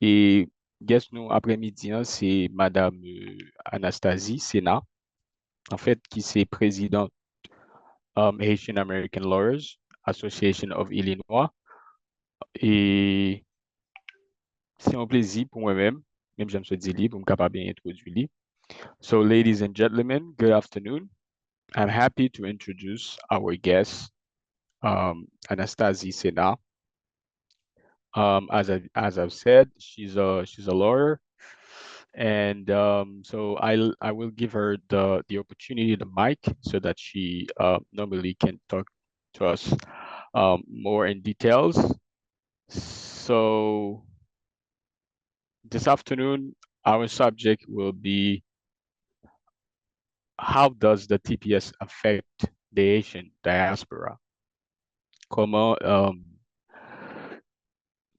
Et guest nous après-midi, hein, c'est Madame Anastasie Sena, en fait, qui c'est présidente Haitian American Lawyers Association of Illinois. Et c'est un plaisir pour moi-même, même je me suis dit libre, pour me capable bien introduire lui. So, ladies and gentlemen, good afternoon. I'm happy to introduce our guest, Anastasie Sena. As I've said, she's a lawyer, and so I will give her the opportunity, the mic, so that she normally can talk to us more in details. So this afternoon, our subject will be how does the TPS affect the Asian diaspora? Comment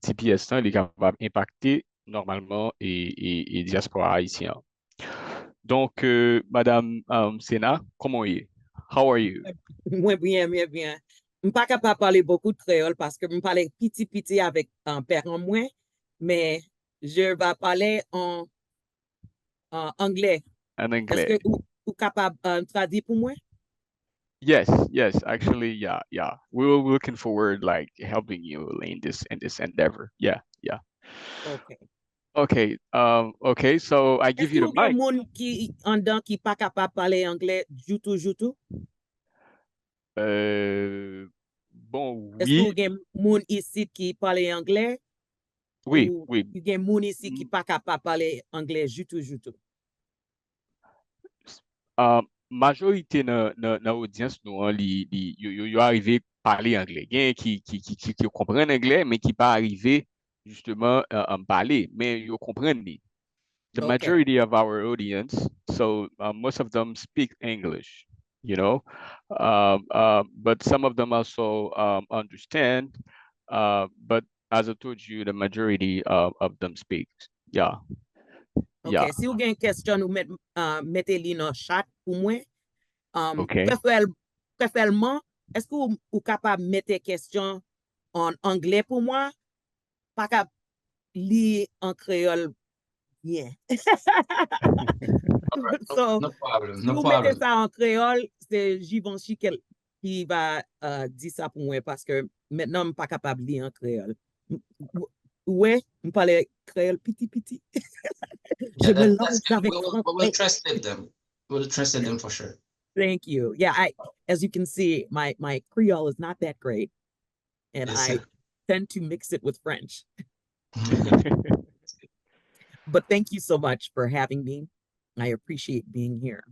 TPS là, il est capable d'impacter normalement et diaspora haïtien. Donc, Madame Sena, comment est? How are you? Mwen bien, mwen bien. M pa kapab pale beaucoup de créole parce que m pale piti avec un père en moins, mais je vais parler en anglais. En Est-ce anglais. que vous capable traduire pour moi? Yes, yes, actually, yeah, yeah. We were looking forward like helping you in this endeavor. Yeah, yeah. OK. Okay, so I give Est-ce you que the vous avez mic. moun qui en dedans qui pas capable parler anglais joutou? Bon, Est-ce que vous oui, avez moun ici qui parle anglais oui, ou oui. vous avez moun ici qui Mm, pas capable parler anglais joutou? Majorité dans audience nous hein, yo arrivé parler anglais. Il y a qui comprennent anglais mais qui pas arrivé justement à parler mais yo comprennent ni. The OK. majority of our audience, so most of them speak English, you know, but some of them also understand. But as I told you, the majority of them speak. Yeah, OK. yeah. Si vous avez une question, vous mettez-le dans le chat pour moi. Okay. Préfèrement, est-ce que vous êtes capable de mettre des questions en anglais pour moi? Pas capable de lire en créole bien. All right, So, no problem, si no vous mettez problem. ça en créole, c'est Givenchy qui va dire ça pour moi parce que maintenant, je ne suis pas capable de lire en créole. Ouais, je parle créole petit. Je Yeah, mélange that's good. avec We'll français. translate them. We'll translate them for sure. Thank you. Yeah, as you can see, my Creole is not that great, and Yes, I sir. tend to mix it with French. But thank you so much for having me. I appreciate being here.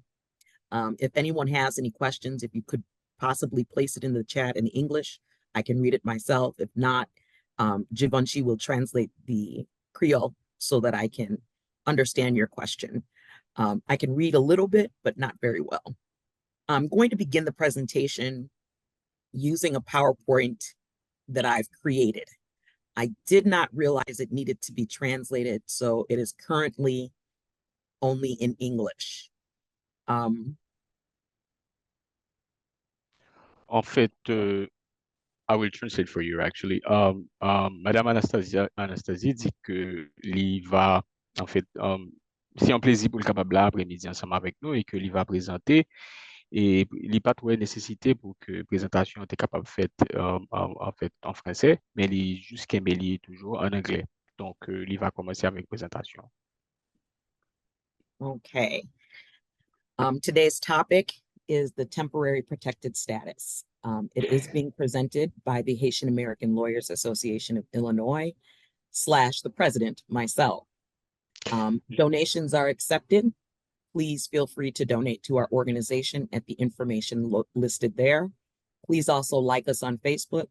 If anyone has any questions, if you could possibly place it in the chat in English, I can read it myself. If not, Givenchy will translate the Creole so that I can understand your question. I can read a little bit, but not very well. I'm going to begin the presentation using a PowerPoint that I've created. I did not realize it needed to be translated, so it is currently only in English. En fait, I will translate for you actually. Madame Anastasie dit que il va, en fait, c'est un plaisir pour le capable là après-midi ensemble avec nous et que il va présenter et il n'y a pas trop de nécessité pour que la présentation était capable de faite en fait en français, mais il juste qu'il est toujours en anglais. Donc, il va commencer avec la présentation. Okay. Today's topic is the temporary protected status. It is being presented by the Haitian American Lawyers Association of Illinois / the president, myself. Donations are accepted. Please feel free to donate to our organization at the information listed there. Please also like us on Facebook,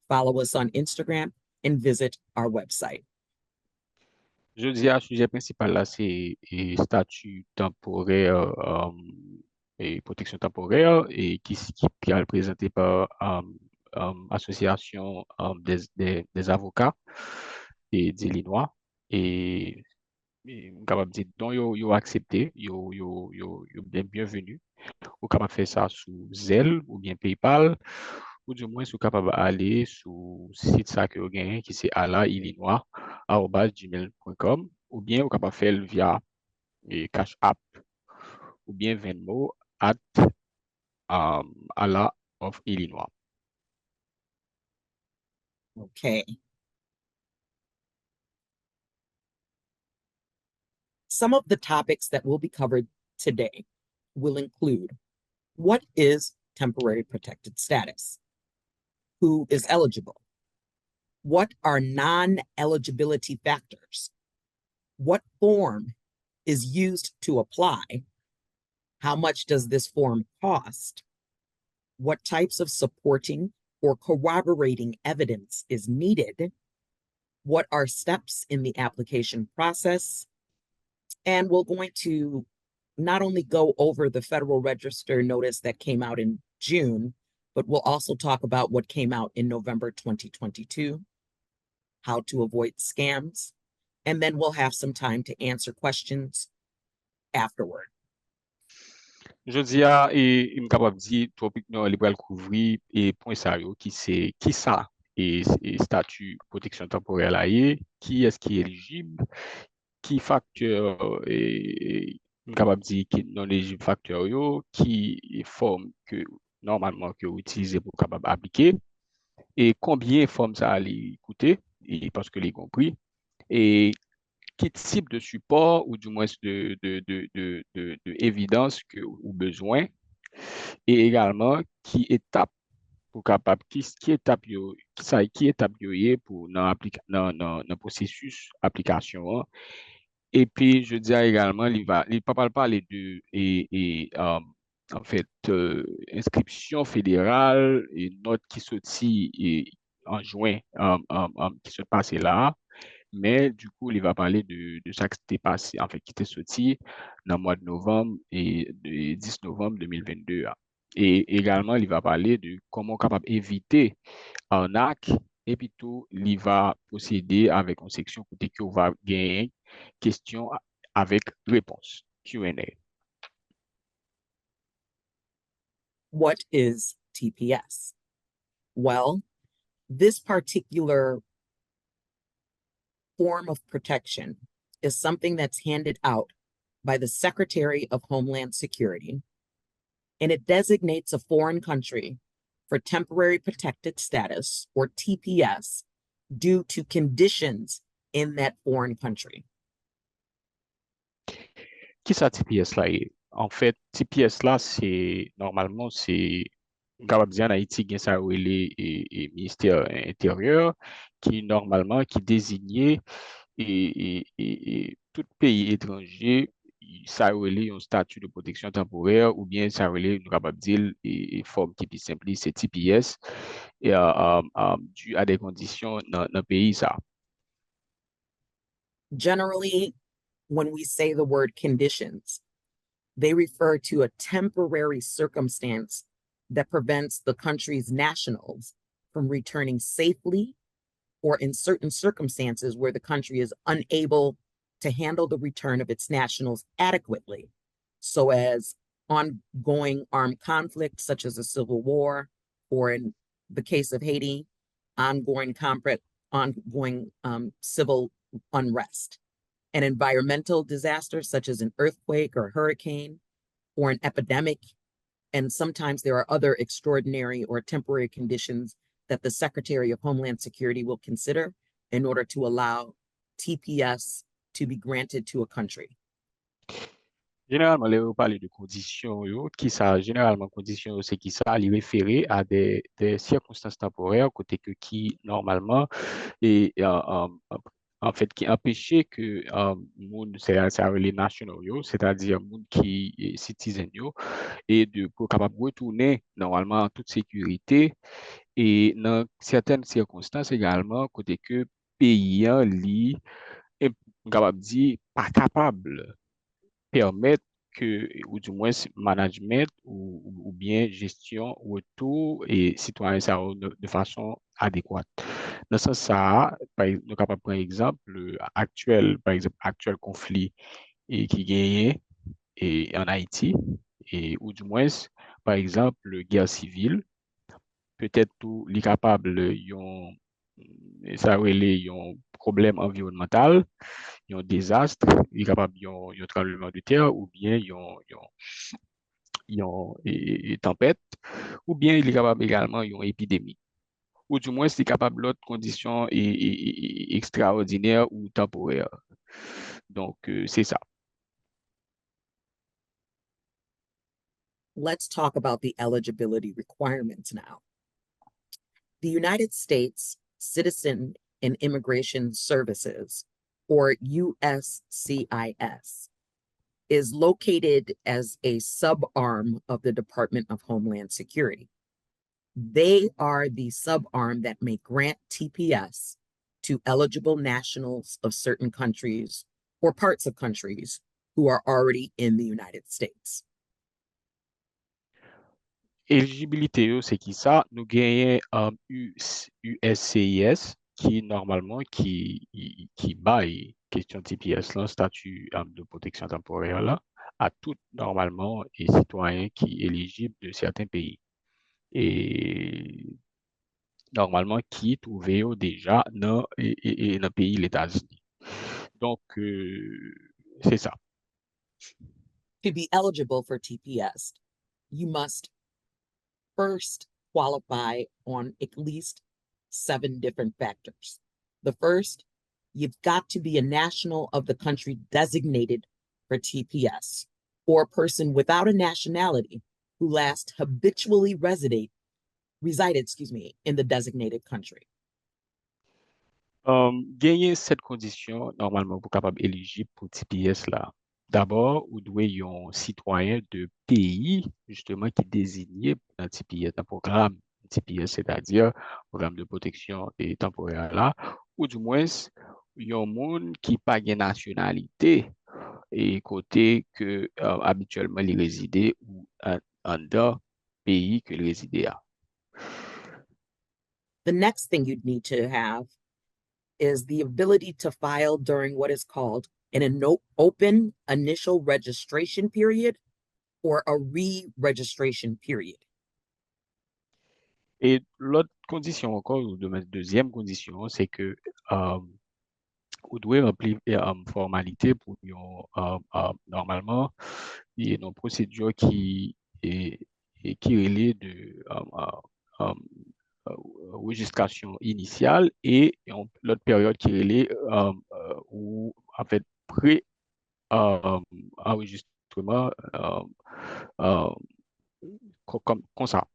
follow us on Instagram, and visit our website. Je dis, le sujet principal là, c'est statut temporaire et protection temporaire et qui est présenté par Association des avocats et d'Illinois. Et capable de dire, donc, yo accepté, yo bienvenu. Ou capable de faire ça sous Zelle ou bien PayPal ou du moins sou capable aller sur site ça que vous gagnez qui c'est alaillinois@gmail.com ou bien vous capable faire via Cash App ou bien Venmo at Ala of Illinois. Okay. Some of the topics that will be covered today will include what is temporary protected status? Who is eligible? What are non-eligibility factors? What form is used to apply? How much does this form cost? What types of supporting or corroborating evidence is needed? What are steps in the application process? And we're going to not only go over the Federal Register notice that came out in June, but we'll also talk about what came out in November 2022, how to avoid scams, and then we'll have some time to answer questions afterward. Je dis à et me capable dire topic non liberal couvrir et point ça yo qui ça et statut protection temporaire là qui est-ce qui est éligible qui facteur et me capable dire qui non éligible facteur yo qui forme que normalement que vous utilisez pour capable appliquer et combien forme ça allait coûter et parce que les compris et quel type de support ou du moins de évidence que ou besoin et également qui étape pour capable qui étape yo qui étape yo yé pour dans processus application hein. Et puis je dirais également il va pas parler de en fait inscription fédérale et note qui sortit en juin qui se passait là. Mais du coup, il va parler de ça qui s'était passé, en fait, qui était sorti dans le mois de novembre et de 10 novembre 2022. Hein. Et également, il va parler de comment capable éviter arnaque et puis tout, il va procéder avec une section côté que va gagner question avec réponse, Q&A. What is TPS? Well, this particular form of protection is something that's handed out by the Secretary of Homeland Security, and it designates a foreign country for temporary protected status, or TPS, due to conditions in that foreign country. Qui ça TPS là est? En fait, TPS là, normalement, c'est capable de dire en Haïti, il y a ça où les ministère intérieur qui normalement qui désignait et tout pays étranger ça relève un statut de protection temporaire ou bien ça relève nous capable dire et forme qui est simple c'est TPS et dû à des conditions dans le pays ça. Generally, when we say the word conditions, they refer to a temporary circumstance that prevents the country's nationals from returning safely, or in certain circumstances where the country is unable to handle the return of its nationals adequately, so as ongoing armed conflict, such as a civil war, or in the case of Haiti, ongoing civil unrest, an environmental disaster, such as an earthquake or hurricane, or an epidemic. And sometimes there are other extraordinary or temporary conditions that the Secretary of Homeland Security will consider in order to allow TPS to be granted to a country. Généralement, les parler de conditions, qui ça, généralement, conditions, c'est qui ça, les référer à des circonstances temporaires, côté que qui, normalement, et en fait, qui empêchait que monde, c'est les nationaux, c'est-à-dire monde qui est citizen, et pour capable de retourner normalement en toute sécurité et dans certaines circonstances également, côté que pays, capable de dire, pas capable permettre que, ou du moins management ou bien gestion retour et citoyen ça de façon adéquate. Dans ce sens, ça, nous capable prendre exemple actuel, par exemple, actuel conflit et qui gagne et en Haïti, et, ou du moins, par exemple, guerre civile peut-être tout li capable yon ça relè yon problème environnemental, yon désastre, li capable yon tremblement de terre ou bien tempête ou bien il est capable également yon épidémie ou du moins c'est capable l'autre condition extraordinaire ou temporaire. Donc c'est ça. Let's talk about the eligibility requirements now. The United States Citizen and Immigration Services, or USCIS, is located as a subarm of the Department of Homeland Security. They are the subarm that may grant TPS to eligible nationals of certain countries or parts of countries who are already in the United States. Éligibilité, c'est qui ça? Nous gagnons USCIS qui normalement qui baille question TPS là, statut de protection temporaire là, à tout normalement et citoyens qui éligibles de certains pays. Et normalement qui trouvé déjà dans le pays les États-Unis. Donc c'est ça. To be eligible for TPS, you must first qualify on at least 7 different factors. The first, you've got to be a national of the country designated for TPS, or a person without a nationality who last habitually resided in the designated country. Gagner cette condition, normalement, pour capable éligible pour TPS là. D'abord, vous devez un citoyen de pays, justement, qui est désigné dans TPS, dans le programme TPS, c'est-à-dire programme de protection et temporaire là, ou du moins, il y a un monde qui n'a pas de nationalité et côté que habituellement il réside ou en dehors pays que il réside. The next thing you'd need to have is the ability to file during what is called an open initial registration period or a re-registration period. Et l'autre condition encore, ou deuxième condition, c'est que vous devez remplir une formalité pour normalement, il y a une procédure qui est relève de registration initiale et l'autre période qui relève ou en fait enregistrement comme ça.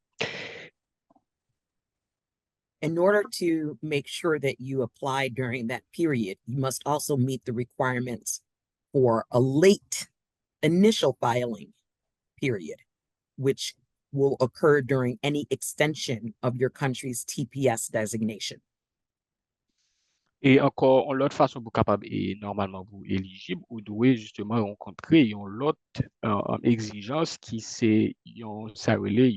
In order to make sure that you apply during that period, you must also meet the requirements for a late initial filing period, which will occur during any extension of your country's TPS designation. Et encore, l'autre façon pour capable et normalement pour éligible, vous devez justement rencontrer une autre exigence qui c'est ça relève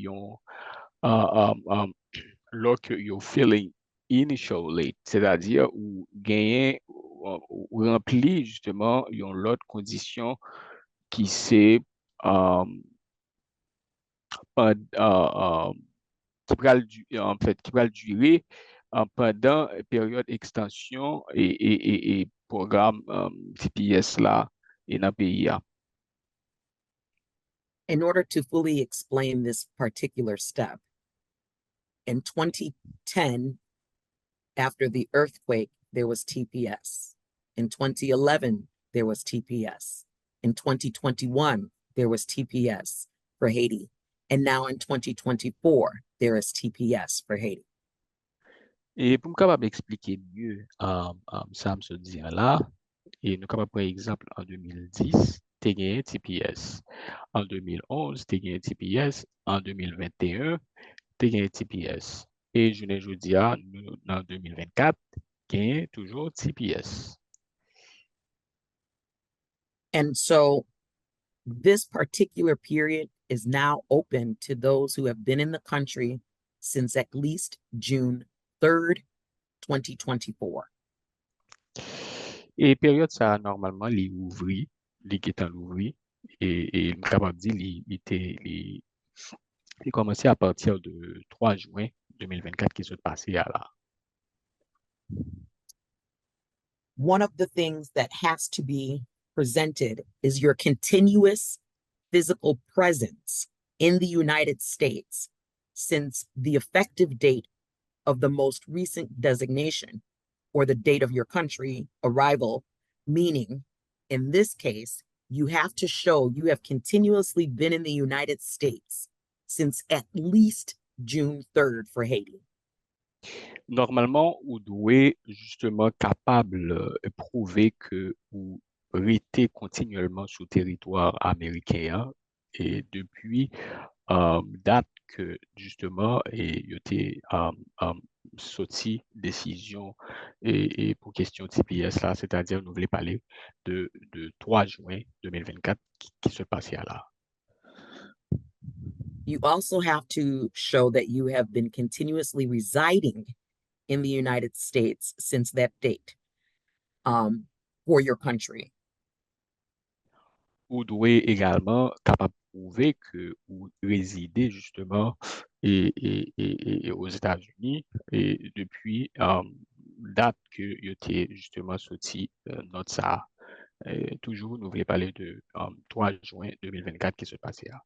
look you're feeling initially, c'est-à-dire ou gagner ou remplir justement une autre condition qui c'est qui va durer pendant période extension et programme TPS là et dans le pays. In order to fully explain this particular step, in 2010, after the earthquake, there was TPS. In 2011, there was TPS. In 2021, there was TPS for Haiti. And now in 2024, there is TPS for Haiti. Et pour me capable expliquer mieux ça me se dit là, et nous capable prendre exemple en 2010, tu as gagné TPS. En 2011, tu as gagné TPS. En 2021, tu as gagné TPS. Et je ne dis pas, en 2024, gagné toujours TPS. And so this particular period is now open to those who have been in the country since at least June 3rd, 2024. Et période ça, normalement, les ouvri, les qui étant ouvri, et capable de dire, il commençait à partir de 3 juin 2024 qui s'est passé là. One of the things that has to be presented is your continuous physical presence in the United States since the effective date of the most recent designation or the date of your country arrival, meaning in this case, you have to show you have continuously been in the United States since at least June 3rd for Haiti. Normalement, vous devez justement capable de prouver que vous restez continuellement sur le territoire américain et depuis date que justement il y a sorti décision et pour question TPS là, c'est-à-dire nous voulons parler de 3 juin 2024 qui se passe là. You also have to show that you have been continuously residing in the United States since that date for your country. Vous devez également capable de prouver que vous résidez justement et aux États-Unis et depuis date que vous êtes justement sorti notre ça. Toujours, nous voulons parler de 3 juin 2024 qui se passait là.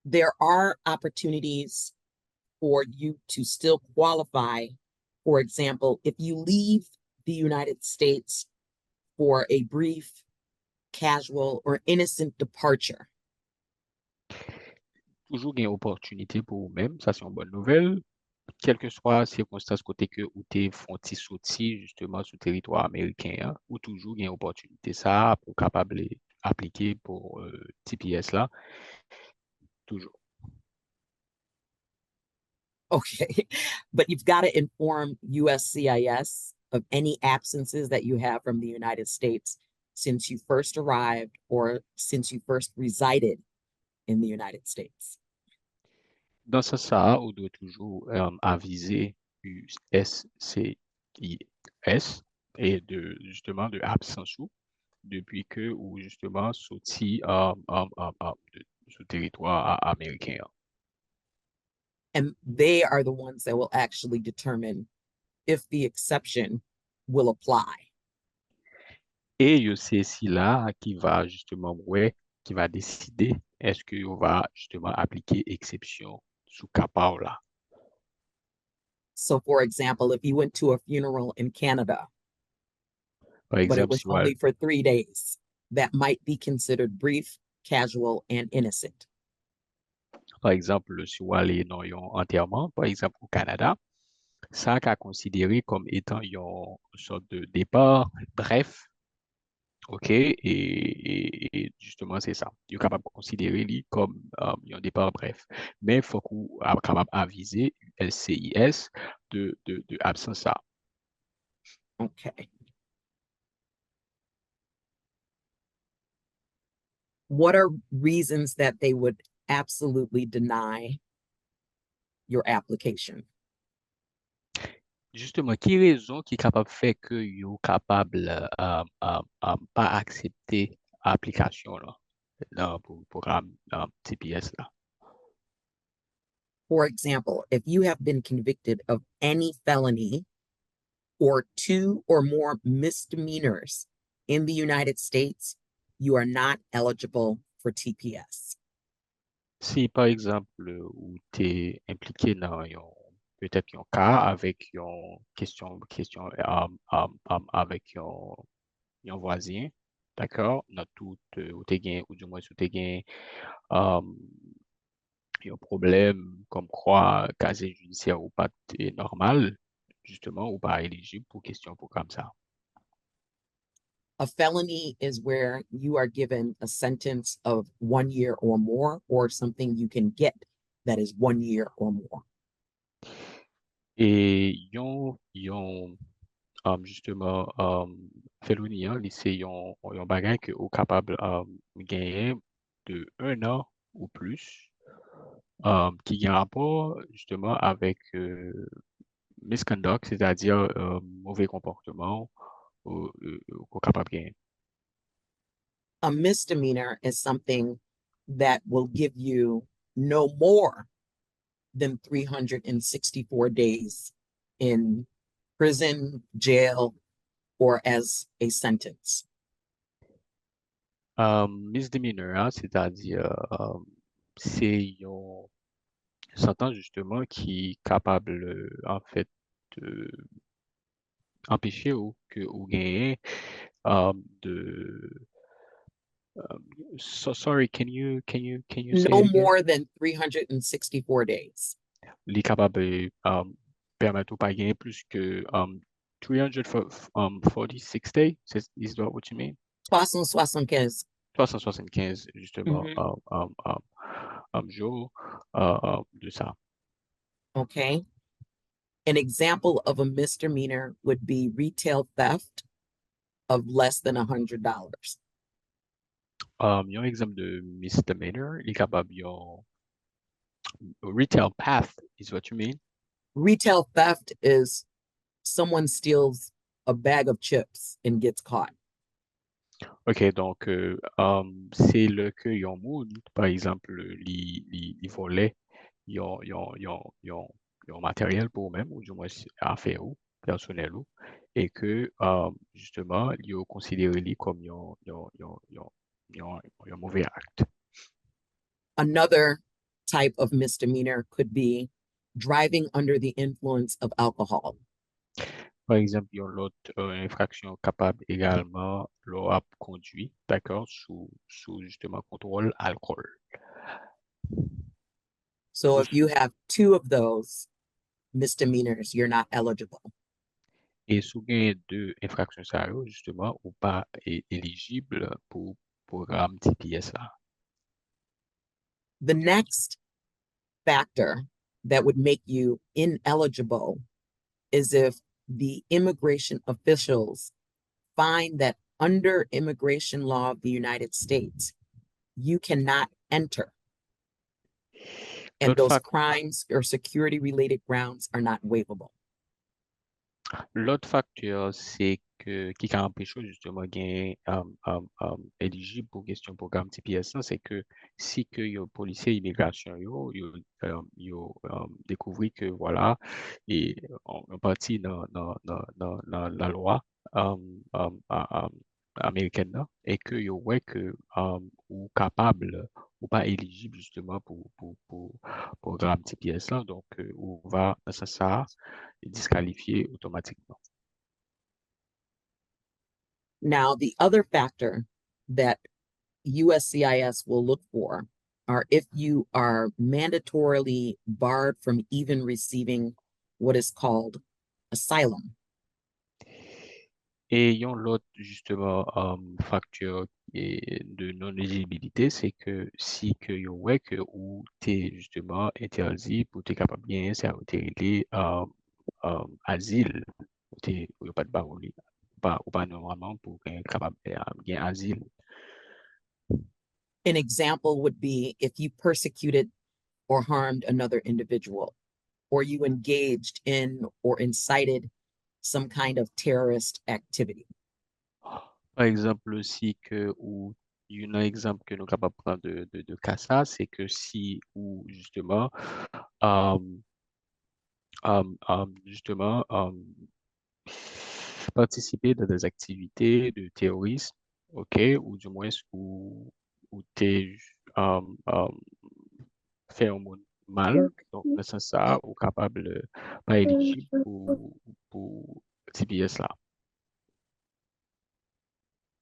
There are opportunities for you to still qualify. For example, if you leave the United States for a brief, casual, or innocent departure, Toujours il y a une opportunité pour vous-même, ça c'est une bonne nouvelle. Quelle que soit la circonstance côté que vous êtes fonti sorti justement sur le territoire américain, hein, ou toujours il y a une opportunité ça pour capable appliquer pour TPS là, toujours. okay, but you've got to inform USCIS of any absences that you have from the United States since you first arrived or since you first resided in the United States. Dans ce sens, on doit toujours aviser USCIS et de justement de absence depuis que ou justement sorti sur le territoire américain. And they are the ones that will actually determine if the exception will apply. Et c'est là qui va justement ouais, qui va décider est-ce qu'on va justement appliquer exception sous capable là. So, for example, if you went to a funeral in Canada, Par but it exemple, was si only for 3 days, that might be considered brief, casual, and innocent. par exemple, si vous allez dans un enterrement, par exemple au Canada, ça qu'a considéré comme étant une sorte de départ bref, ok, et justement c'est ça. Vous êtes capable de considérer lui comme un départ bref. Mais il faut qu'on soit capable d'aviser LCIS de absence ça. Okay. What are reasons that they would absolutely deny your application? Justement, qui raison qui est capable de faire que vous capable pas accepter l'application là, dans le programme TPS là? For example, if you have been convicted of any felony or 2 or more misdemeanors in the United States, you are not eligible for TPS. Si par exemple, vous êtes impliqué dans peut-être un cas avec une question avec un voisin, d'accord, dans tout, ou t'es gain, ou du moins, ou t'es gain un problème comme quoi, casier judiciaire ou pas est normal, justement, ou pas éligible pour question pour comme ça. A felony is where you are given a sentence of 1 year or more, or something you can get that is 1 year or more. Et justement, felony, hein, c'est un bagage que est capable de gagner de 1 an ou plus, qui a un rapport justement avec misconduct, c'est-à-dire mauvais comportement qu'on est capable de gagner. A misdemeanor is something that will give you no more than 364 days in prison, jail, or as a sentence. Misdemeanor, hein, c'est-à-dire, c'est une sentence justement qui est capable, en fait, de empêcher ou que ou gagner de sorry, can you say No it again? more than 364 days. Il est capable permettre ou pas gagner plus que 346 days, is that what you mean? 375. 375 justement Mhm. jours de ça. Okay. An example of a misdemeanor would be retail theft of less than $100. Il y a un exemple de misdemeanor, il est capable, il y a retail path is what you mean? Retail theft is someone steals a bag of chips and gets caught. OK, donc c'est le que yon moun, par exemple, li volait yon matériel pour eux-mêmes, ou du moins affaire ou, personnel ou, et que justement, yo considéré li comme yon mauvais acte. Another type of misdemeanor could be driving under the influence of alcohol. Par exemple, yon l'autre infraction capable également, l'on a conduit, d'accord, sous justement contrôle alcool. So if you have two of those misdemeanors, you're not eligible. Et sous gain de infraction ça yo, justement, ou pas éligible pour programme TPS là. The next factor that would make you ineligible is if the immigration officials find that under immigration law of the United States, you cannot enter. And L'autre those fac- crimes or security related grounds are not waivable. L'autre facteur, c'est que qui a empêché justement gain éligible pour question programme TPS là, c'est que si que yo policier immigration yo découvrit que voilà et en partie dans la loi américaine là, et que yo ouais que ou capable ou pas éligible justement pour programme TPS là, donc on va dans ce sens disqualifié automatiquement. Now, the other factor that USCIS will look for are if you are mandatorily barred from even receiving what is called asylum. Et yon l'autre justement facteur de non-éligibilité, c'est que si que yon ouais que ou t'es justement interdit pour t'es capable bien ça t'es asile ou t'es ou pas de baroli ou pas normalement pour être capable bien asile. An example would be if you persecuted or harmed another individual, or you engaged in or incited some kind of terrorist activity. Par exemple aussi que ou il y a un exemple que nous sommes capables de prendre de cas ça, c'est que si ou justement justement participer dans des activités de terrorisme, ok, ou du moins ou t'es fait un monde mal, donc dans ce sens ça, ou capable pas éligible pour TPS là.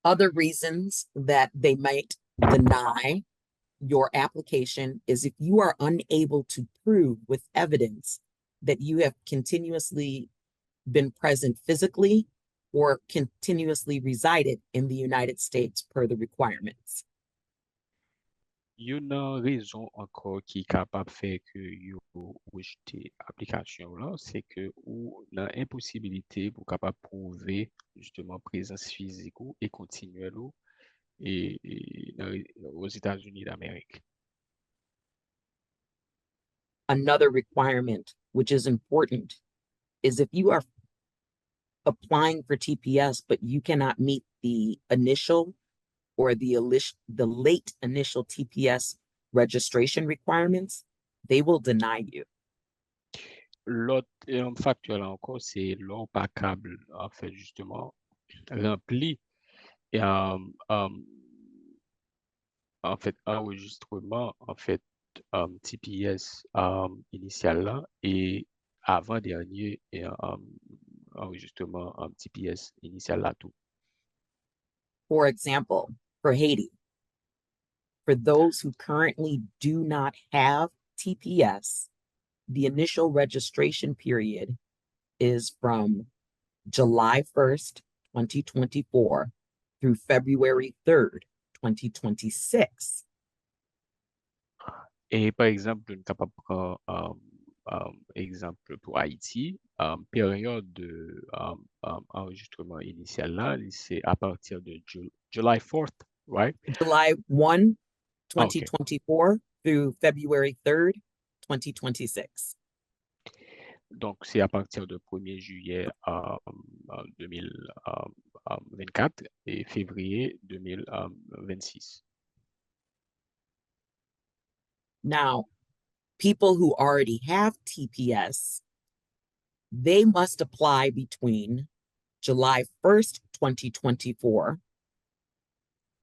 Other reasons that they might deny your application is if you are unable to prove with evidence that you have continuously been present physically or continuously resided in the United States per the requirements. Il y a une raison encore qui est capable de faire que vous rejetez l'application là, c'est que ou dans impossibilité pour capable prouver justement présence physique ou et continuelle ou aux États-Unis d'Amérique. Another requirement, which is important, is if you are applying for TPS, but you cannot meet the initial or the late initial TPS registration requirements, they will deny you. l'autre facteur là encore, c'est l'on pas câble, en fait, justement, rempli et en fait, enregistrement, en fait, TPS initial là et avant-dernier et enregistrement TPS initial là tout. For example, for Haiti, for those who currently do not have TPS, the initial registration period is from July 1st, 2024 through February 3rd, 2026. Et par exemple, nous capable de prendre exemple pour Haïti, période de enregistrement initial là, c'est à partir de July 4th, right? July 1, Okay. 2024 through February 3rd, 2026. Donc, c'est à partir de 1er juillet 2024 et février 2026. Now, people who already have TPS, they must apply between July 1st, 2024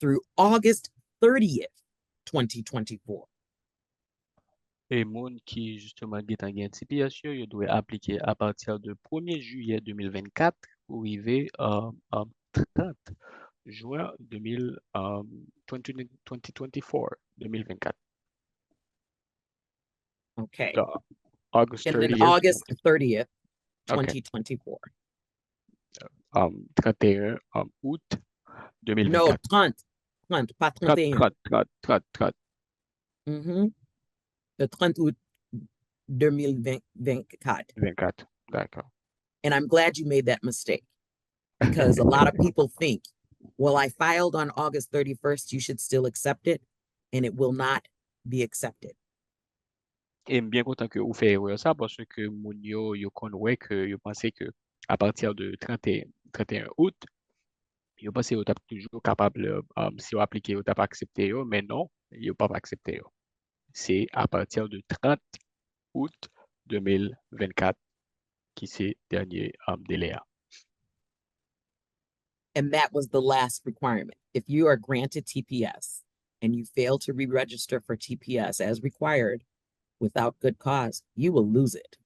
through August 30th, 2024. Et moun qui justement gen gen TPS yo, yo doit appliquer à partir de 1er juillet 2024 pour arriver 30 juin 2024. Okay. August And then 30th. August 30th, Okay. 2024. 31 août No, 2024. 30, pas 31. 30. Mhm. Le 30 août 2024. 24. D'accord. And I'm glad you made that mistake because a lot of people think, well, I filed on August 31st, you should still accept it, and it will not be accepted. Et bien content que vous faites erreur ça parce que moun yo konwe que yo pensé que à partir de 31 août, yo pensé yo tap toujours capable si vous appliquez yo tap accepté yo, mais non, yo pas accepté yo. C'est à partir de 30 août 2024 qui c'est dernier délai. And that was the last requirement. If you are granted TPS and you fail to re-register for TPS as required without good cause, you will lose it.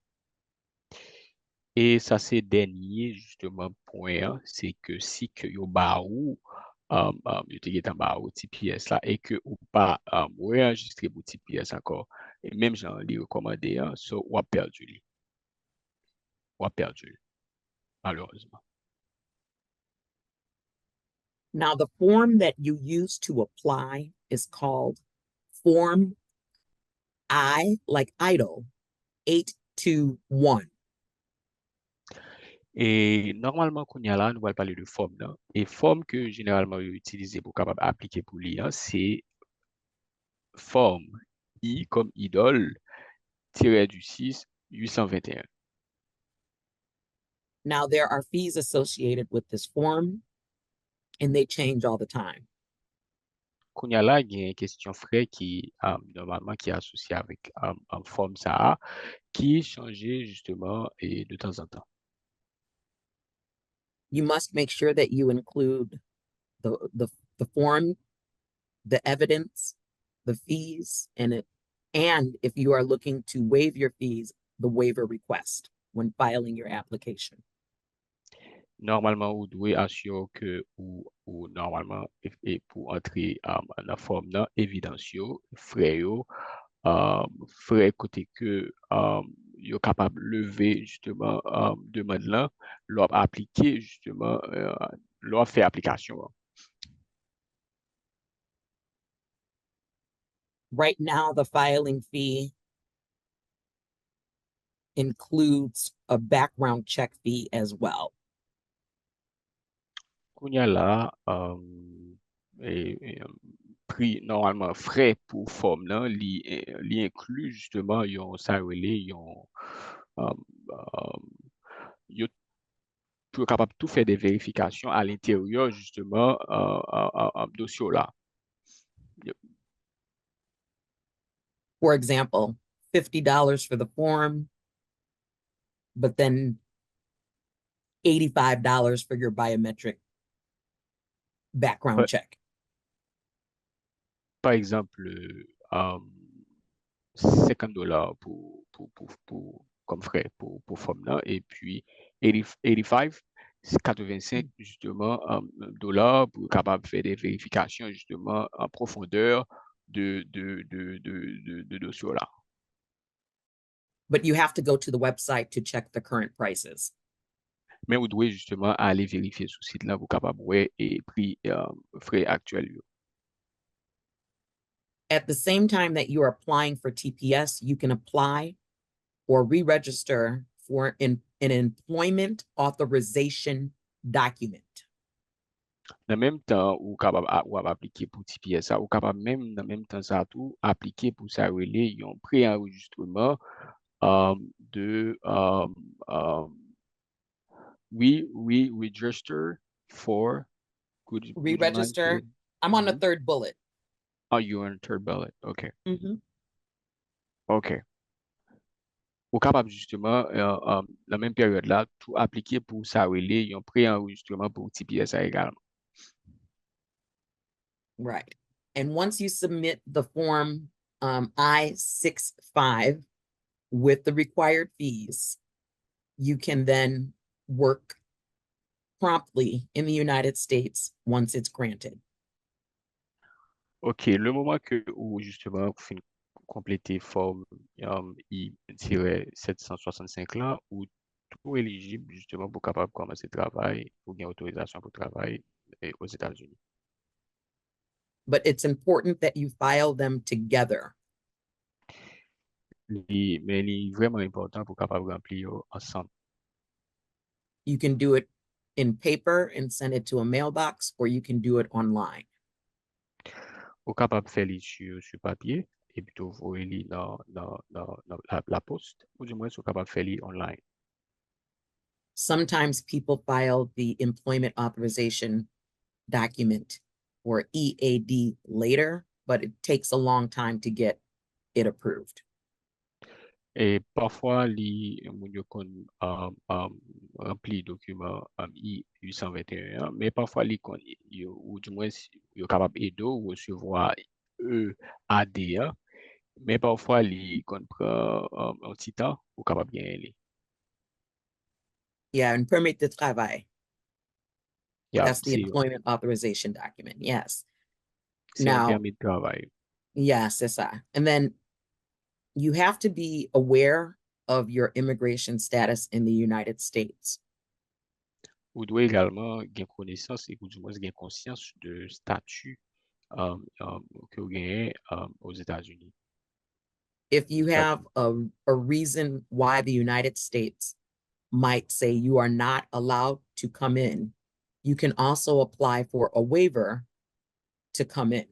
Et ça c'est dernier justement point, c'est que si que yo ba ou yo te getan ba ou TPS là et que ou pas enregistré pour TPS encore et même j'en li recommandé so ou a perdu li. Ou a perdu malheureusement. Now, the form that you use to apply is called Form I, like idle, 821. Et normalement, qu'on y a là, nous allons parler de forme. Là. Et forme que généralement utilisée pour capable appliquer pour l'IA, c'est forme I comme idole, tiré du 6, 821. Now, there are fees associated with this form, and they change all the time. Qu'on y a là, il y a une question frais qui, normalement, qui est associée avec forme ça, qui changeait justement et de temps en temps. You must make sure that you include the form, the evidence, the fees, and if you are looking to waive your fees, the waiver request when filing your application. Normalement, vous devez assurer que ou normalement et pour entrer dans la forme là, évidence yo, frais côté que yo capable lever justement demande là, leur appliquer justement leur faire application. Right now, the filing fee includes a background check fee as well. Qu'on y a là prix normalement frais pour forme là, li inclut justement yon ça relé yon yo pour capable tout faire des vérifications à l'intérieur justement dossier là. For example, $50 for the form, but then $85 for your biometric background Par, check. par exemple, 50 $ comme frais pour forme là, et puis 85, 85 justement dollars pour capable faire des vérifications justement en profondeur de dossier là. But you have to go to the website to check the current prices. Mais vous devez justement aller vérifier sur site là pour capable ouais et prix frais actuel. At the same time that you are applying for TPS, you can apply or re-register for an employment authorization document. Dans le même temps, ou capable appliquer pour TPS, ça, ou capable même dans le même temps ça tout appliquer pour ça relais un pré-enregistrement de we register for could you mind Re-register. I'm on the third bullet. Oh, you're on third bullet. Okay. Mhm. Okay. Ou capable justement la même période là tout appliquer pour ça relais un pré-enregistrement pour TPS également. Right. And once you submit the form I-65 with the required fees, you can then work promptly in the United States once it's granted. OK, le moment que où justement vous finissez compléter forme I-765 là, ou tout éligible justement pour capable commencer le travail, pour gagner autorisation pour travailler aux États-Unis. But it's important that you file them together. Mais il est vraiment important pour capable remplir ensemble. You can do it in paper and send it to a mailbox, or you can do it online. Ou capable faire les sur papier et plutôt vous les dans la poste, ou du moins vous capable faire les online. Sometimes people file the employment authorization document or EAD later, but it takes a long time to get it approved. Et parfois, les rempli document I-821, mais parfois, ou du moins, ils sont capables de recevoir EAD, mais parfois, ils prend un petit temps pour capable bien aller. Yeah, and permit de travail. Yeah, That's the employment authorization document. Yes. C'est un Now, permis de travail. yes, c'est ça. And then you have to be aware of your immigration status in the United States. Vous devez également gagner connaissance et du moins gagner conscience de statut que vous gagnez aux États-Unis. If you have a reason why the United States might say you are not allowed to come in, you can also apply for a waiver to come in.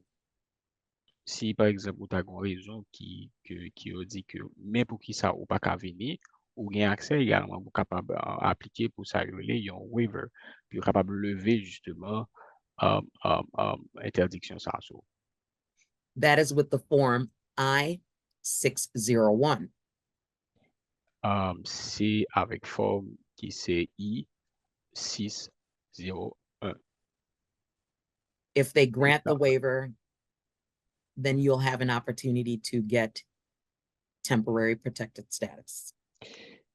Si par exemple, vous avez une raison qui dit que mais pour qui ça ou pas qu'à venir, ou gain accès également pour capable appliquer pour ça un waiver, puis capable lever justement interdiction ça. That is with the form I-601. C'est avec forme qui c'est I-601. If they grant the waiver, then you'll have an opportunity to get temporary protected status.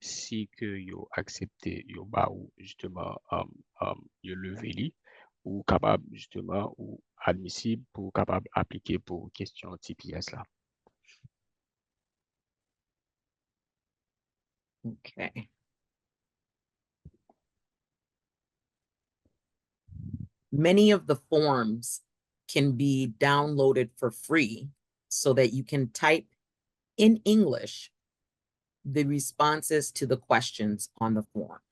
Si que yo accepté yo ba ou justement yo levé li ou capable justement ou admissible pour capable appliquer pour question TPS là. Okay. Many of the forms can be downloaded for free so that you can type in English the responses to the questions on the form.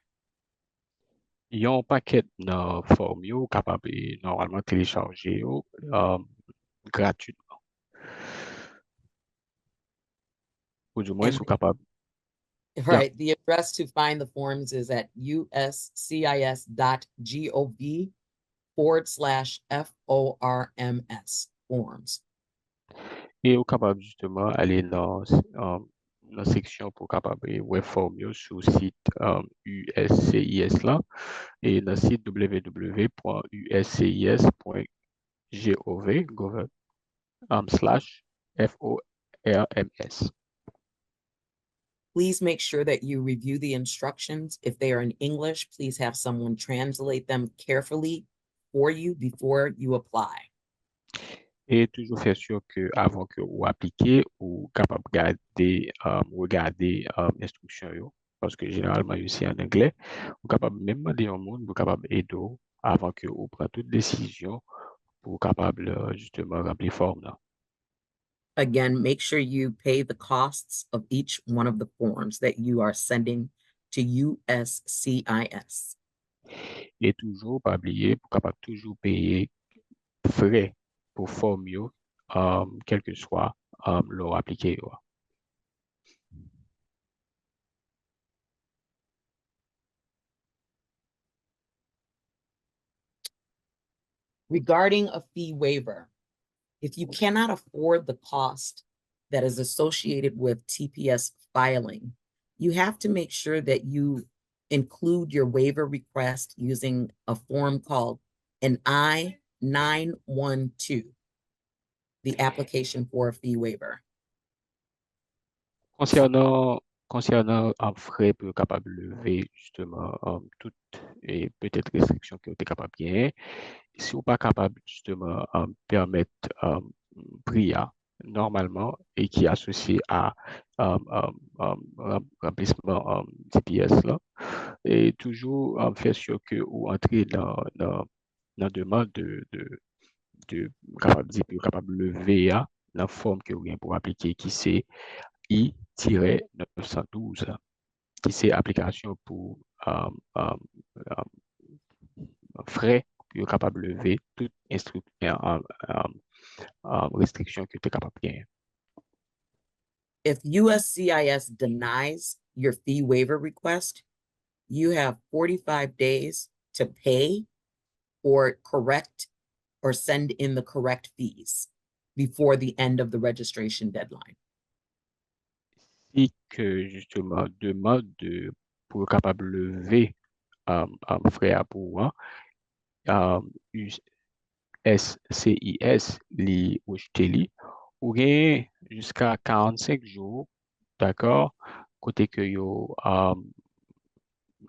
Yon paquet nan form yo capable normalement télécharger yo gratuitement. Ou du moins And- sont capable. Right. The address to find the forms is at uscis.gov/FORMS forms. Et ou capable justement aller dans dans section pour capable web form yo sur site USCIS là et dans site www.uscis.gov/FORMS. Please make sure that you review the instructions. If they are in English, please have someone translate them carefully for you before you apply. Et toujours faire sûr que avant que vous appliquez, ou capable garder, regarder instruction yo, parce que généralement aussi en anglais, vous capable même demander au monde, vous capable aider avant que vous preniez toute décision pour capable justement remplir forme là. Again, make sure you pay the costs of each one of the forms that you are sending to USCIS. Et toujours pas oublier pour capable toujours payer frais pour forme yo, quel que soit leur appliqué yo. Regarding a fee waiver, if you cannot afford the cost that is associated with TPS filing, you have to make sure that you include your waiver request using a form called an I-912, the application for a fee waiver. Concernant un frais pour capable lever justement toutes et peut-être restrictions que vous êtes capable de gagner, si vous pas capable justement permettre prix normalement et qui est associé à remplacement TPS là, et toujours faire sûr que vous entrez dans la demande de capable dire capable lever dans la forme que vous avez pour appliquer qui c'est I-912 qui c'est application pour frais pour capable lever toute restriction que tu es capable de gagner. If USCIS denies your fee waiver request, you have 45 days to pay or correct or send in the correct fees before the end of the registration deadline. Si que justement demande pour capable lever frais à pouvoir, SCIS li rejeté li, ou bien jusqu'à 45 jours, d'accord, côté que yo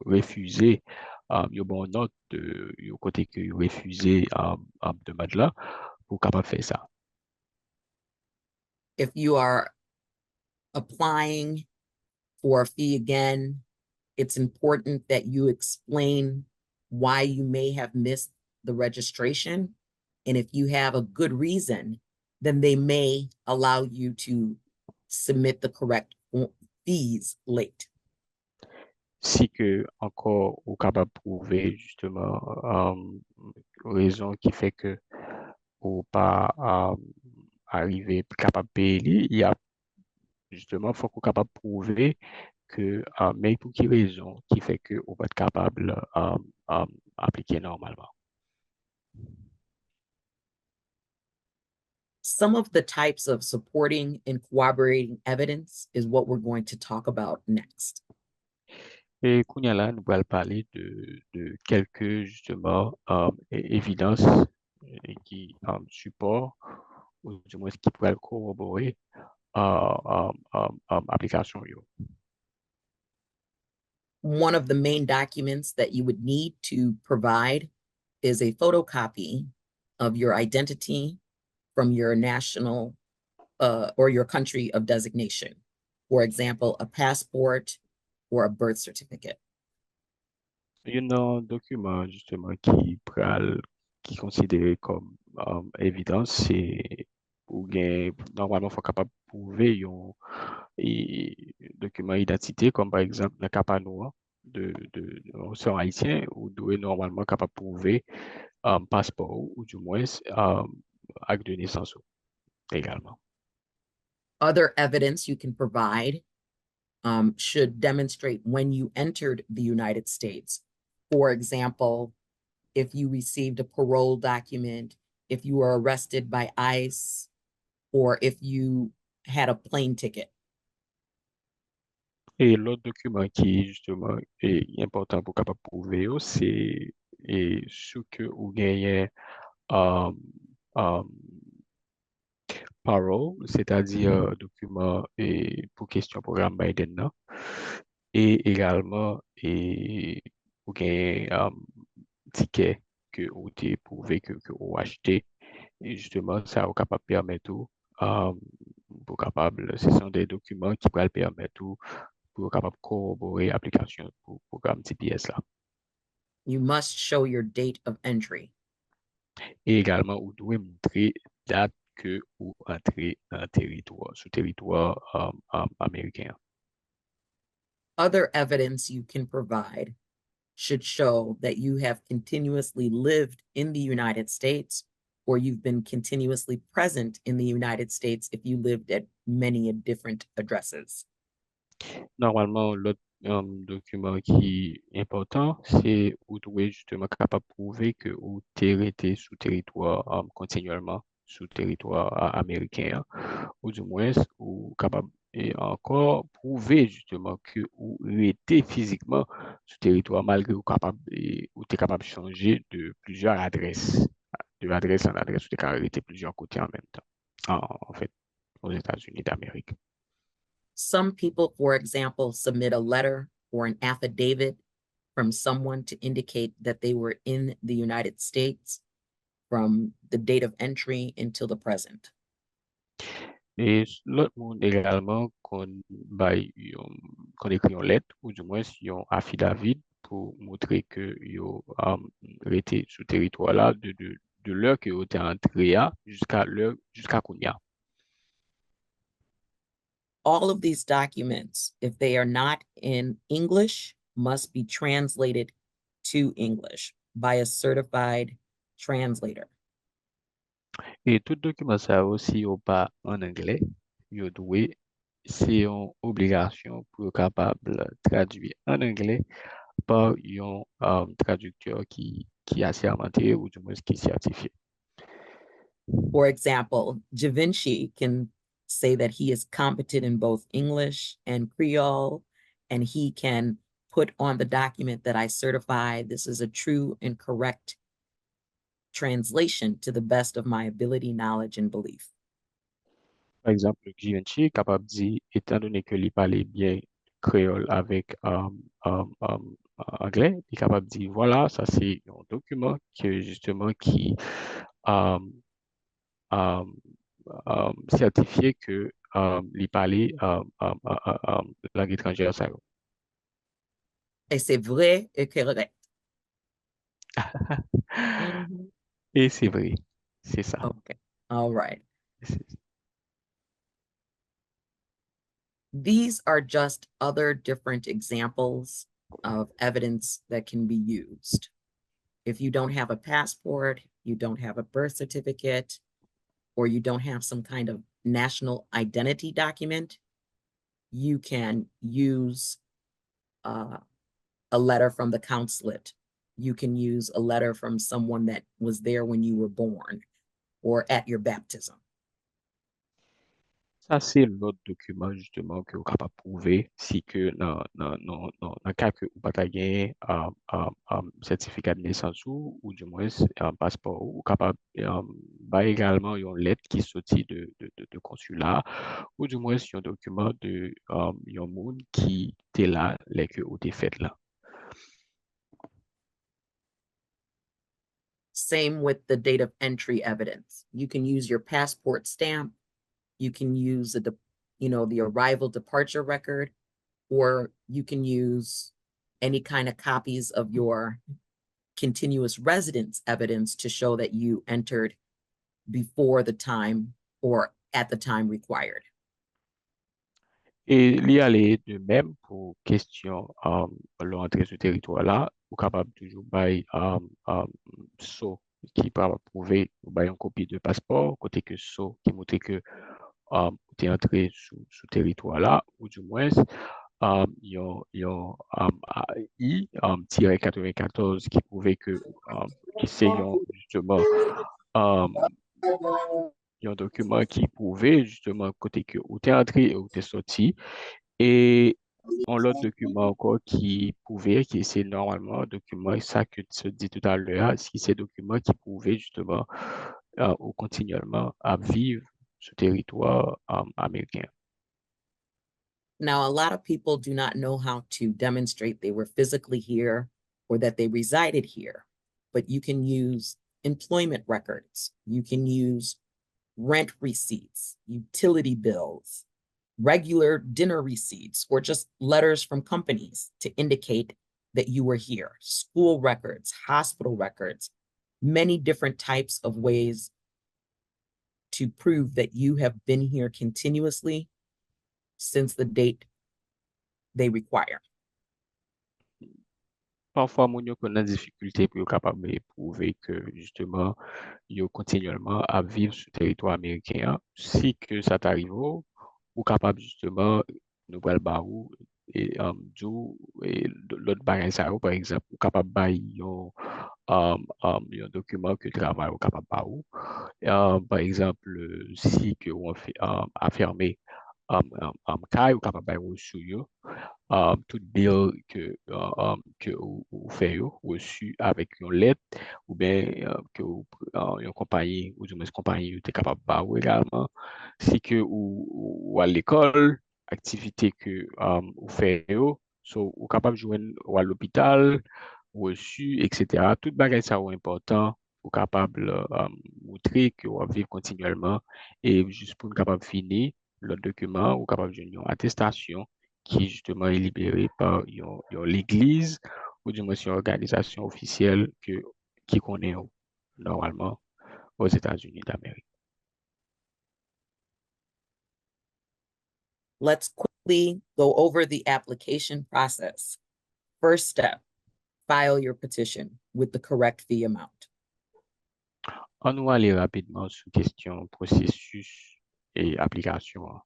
refusé, yo bon note de yo côté que yo refusé demande là, pour capable faire ça. If you are applying for a fee again, it's important that you explain why you may have missed the registration. And if you have a good reason, then they may allow you to submit the correct fees late. Si que encore ou capable prouver justement raison qui fait que ou pas arriver capable de payer, il y a justement faut qu'on capable prouver que mais pour quelle raison qui fait que on va être capable appliquer normalement. Some of the types of supporting and corroborating evidence is what we're going to talk about next. Et Kounia là, nous allons parler de quelques justement évidences qui supportent ou du moins qui pourraient corroborer application yo. One of the main documents that you would need to provide is a photocopy of your identity from your national or your country of designation. For example, a passport or a birth certificate. Il y a un document justement qui est considéré comme évidence, c'est ou bien normalement faut capable de prouver un document d'identité comme par exemple le capanois de son haïtien ou doit normalement capable de prouver passeport ou du moins acte de naissance également. Other evidence you can provide should demonstrate when you entered the United States. For example, if you received a parole document, if you were arrested by ICE, or if you had a plane ticket. Et l'autre document qui justement est important pour capable prouver yo, c'est et ce que ou gagne um, um, parole, c'est-à-dire document et pour question programme Biden là, et également et ou gagne ticket que ou t'es prouvé que ou acheté et justement ça ou capable permettre ou, um, pour capable ce sont des documents qui peuvent permettre ou pour capable corroborer l'application pour programme TPS là. You must show your date of entry. Et également, vous devez montrer date que vous entrez dans territoire, sous territoire américain. Other evidence you can provide should show that you have continuously lived in the United States or you've been continuously present in the United States if you lived at many different addresses. Normalement, l'autre document qui est important, c'est vous devez justement capable de prouver que vous êtes resté sous territoire continuellement, sous territoire américain, ou du moins, ou capable et encore prouver justement que vous étiez physiquement sous territoire malgré vous capable et vous êtes capable de changer de plusieurs adresses, de l'adresse en adresse, vous êtes capable de rester plusieurs côtés en même temps, en fait, aux États-Unis d'Amérique. Some people, for example, submit a letter or an affidavit from someone to indicate that they were in the United States from the date of entry until the present. Et l'autre monde également qu'on écrit une lettre ou du moins un affidavit pour montrer que yo été sous territoire là de l'heure que vous êtes entré jusqu'à Kounia. All of these documents, if they are not in English, must be translated to English by a certified translator. Et tout document ça aussi ou pas en anglais, yo doué c'est une obligation pour capable traduire en anglais par un traducteur qui est assermenté ou du moins qui est certifié. For example, Da Vinci can say that he is competent in both English and Creole, and he can put on the document that I certify this is a true and correct translation to the best of my ability, knowledge, and belief. Par exemple, Givenchy est capable de dire, étant donné que il parlait bien créole avec anglais, il est capable de dire, voilà, ça c'est un document que justement qui um, um, certifié que il parlait langue étrangère. Ça. Et c'est vrai et correct. Mhm. Et c'est vrai, c'est ça. Okay, all right. C'est- These are just other different examples of evidence that can be used. If you don't have a passport, you don't have a birth certificate, or you don't have some kind of national identity document, you can use a letter from the consulate. You can use a letter from someone that was there when you were born or at your baptism. Ça, c'est l'autre document justement que vous êtes capable de prouver si que dans le cas que vous n'avez pas gagné certificat de naissance ou du moins un passeport, ou capable bah, également une lettre qui sortit de consulat ou du moins un document de un monde qui était là, les que vous êtes fait là. Same with the date of entry evidence. You can use your passport stamp. You can use the arrival departure record, or you can use any kind of copies of your continuous residence evidence to show that you entered before the time or at the time required. Et il y aller de même pour question l'entrée sur territoire là, vous capable toujours bail so qui peut prouver bail une copie de passeport côté que so qui montre que tu es entré sous territoire là ou du moins yon I 94 qui prouvait que c'est justement un document qui prouvait justement côté que où tu es entré et où tu es sorti. Et on l'autre document encore qui prouvait, qui c'est normalement un document, ça que tu dis tout à l'heure, si c'est document qui prouvait justement ou continuellement à vivre sur le territoire américain. Now, a lot of people do not know how to demonstrate they were physically here or that they resided here, but you can use employment records. You can use rent receipts, utility bills, regular dinner receipts, or just letters from companies to indicate that you were here, school records, hospital records, many different types of ways to prove that you have been here continuously since the date they require. Parfois, moun yo connaît difficulté pour être capable de prouver que justement, yo continuellement à vivre sur le territoire américain. Si que ça t'arrive, ou capable justement, nous pral ba ou, et et l'autre bagage ça, par exemple, ou capable ba yon document que travail ou capable ba ou. Par exemple, si que on fait affirmer cas ou capable ba reçu yo, tout bill que ou fait yo, reçu avec une lettre ou bien que une compagnie ou du moins compagnie était capable ba ou également si que ou à l'école activité que ou fait yo so ou capable joindre ou à l'hôpital reçu etc. Tout bagage ça ou important ou capable montrer que on vivre continuellement et juste pour capable finir le document ou capable joindre une attestation qui justement est libéré par l'église ou du moins une organisation officielle qui connaît normalement aux États-Unis d'Amérique. Let's quickly go over the application process. First step, file your petition with the correct fee amount. On va aller rapidement sur question processus et application.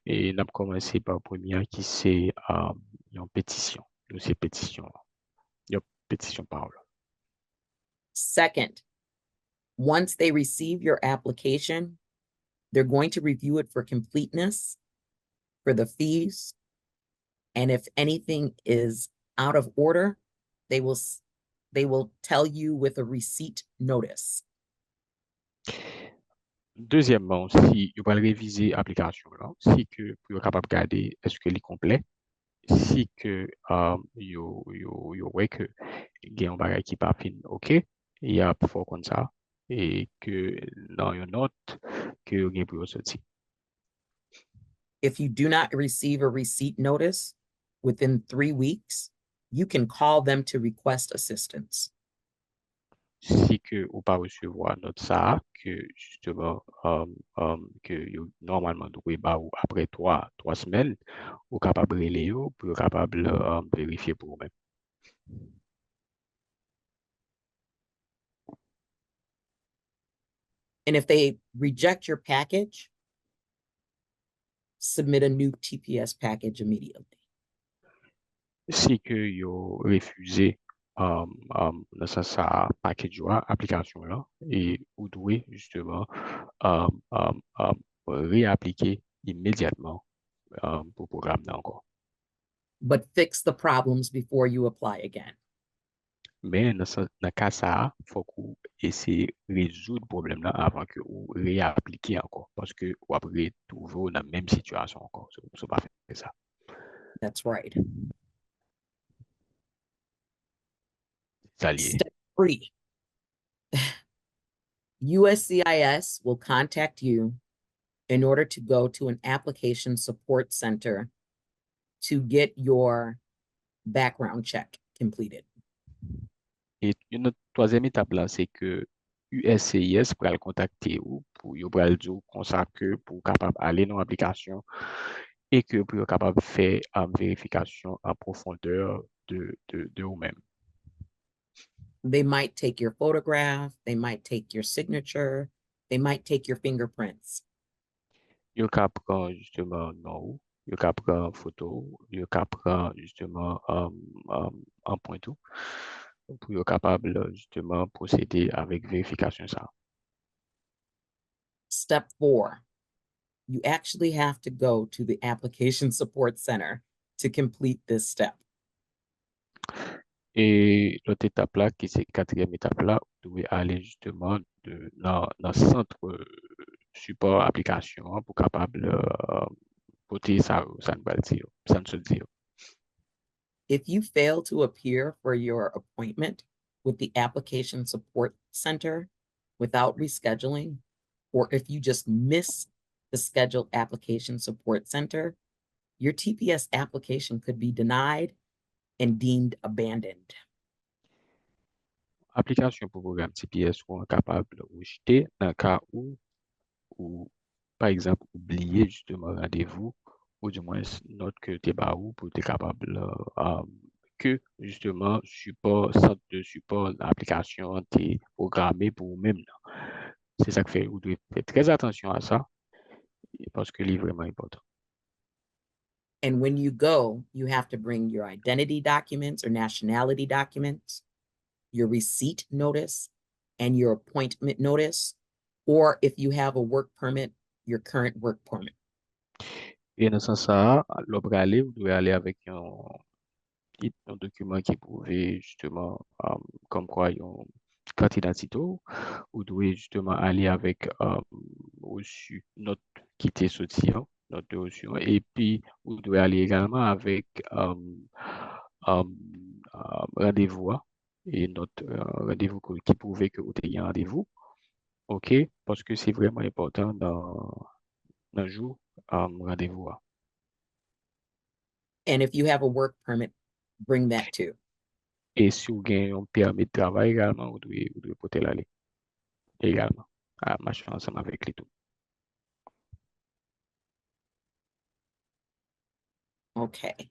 Et on a commencé par première qui c'est une pétition. C'est pétition. Une pétition par là. Second, once they receive your application, they're going to review it for completeness, for the fees, and if anything is out of order, they will tell you with a receipt notice. Deuxièmement, si vous allez réviser l'application, si que vous êtes capable de regarder est-ce que est complet, si que yo ouais que il y a un bagage qui pas fin, OK, il y a pour comme ça et que dans une note que vous avez pour sortir. If you do not receive a receipt notice within 3 weeks, you can call them to request assistance. Si que vous pas recevoir note ça que justement que normalement doit ba ou après 3 semaines ou capable relé pour capable vérifier pour vous-même. And if they reject your package, submit a new TPS package immediately. Si que yo refusé dans ça package application là et vous devez justement réappliquer immédiatement pour programme là encore. But fix the problems before you apply again. Mais dans cas ça, faut qu'on essaie de résoudre le problème là avant que vous réappliquer encore parce que vous après toujours dans la même situation encore. So pas faire ça. That's right. Ça lié. Step 3. USCIS will contact you in order to go to an application support center to get your background check completed. Et une troisième étape là, c'est que USCIS pourra le contacter ou pour yo pral dire comme ça que pour capable aller dans l'application et que pour capable faire une vérification en profondeur de vous-même. They might take your photograph, they might take your signature, they might take your fingerprints. Yo ka prend justement non, yo ka prend photo, yo ka prend justement un point tout pour yo capable justement procéder avec vérification ça. Step 4, you actually have to go to the application support center to complete this step. Et l'autre étape là, qui c'est quatrième étape là, vous devez aller justement dans le centre support application hein, pour capable porter ça, ça ne va le dire, ça ne se dit. If you fail to appear for your appointment with the Application Support Center without rescheduling, or if you just miss the scheduled Application Support Center, your TPS application could be denied and deemed abandoned. Application pour programme TPS ou capable de rejeter dans le cas où, par exemple, oublier justement rendez-vous, ou du moins note que tu es ou pour être capable que justement centre de support d'application est programmé pour vous-même. C'est ça que fait, vous devez faire très attention à ça parce que c'est vraiment important. And when you go, you have to bring your identity documents or nationality documents, your receipt notice, and your appointment notice, or if you have a work permit, your current work permit. Et dans ce sens-là, aller, vous devez aller avec un document qui prouve justement comme quoi il y a une carte d'identité, vous devez justement aller avec reçu note qui était sortie, note de reçu, et puis vous devez aller également avec rendez-vous et notre rendez-vous qui prouve que vous avez un rendez-vous, ok, parce que c'est vraiment important dans un jour rendez-vous. And if you have a work permit, bring that too. Et si vous avez un permis de travail également, vous devez porter l'aller également à marcher ensemble avec les tout. Okay.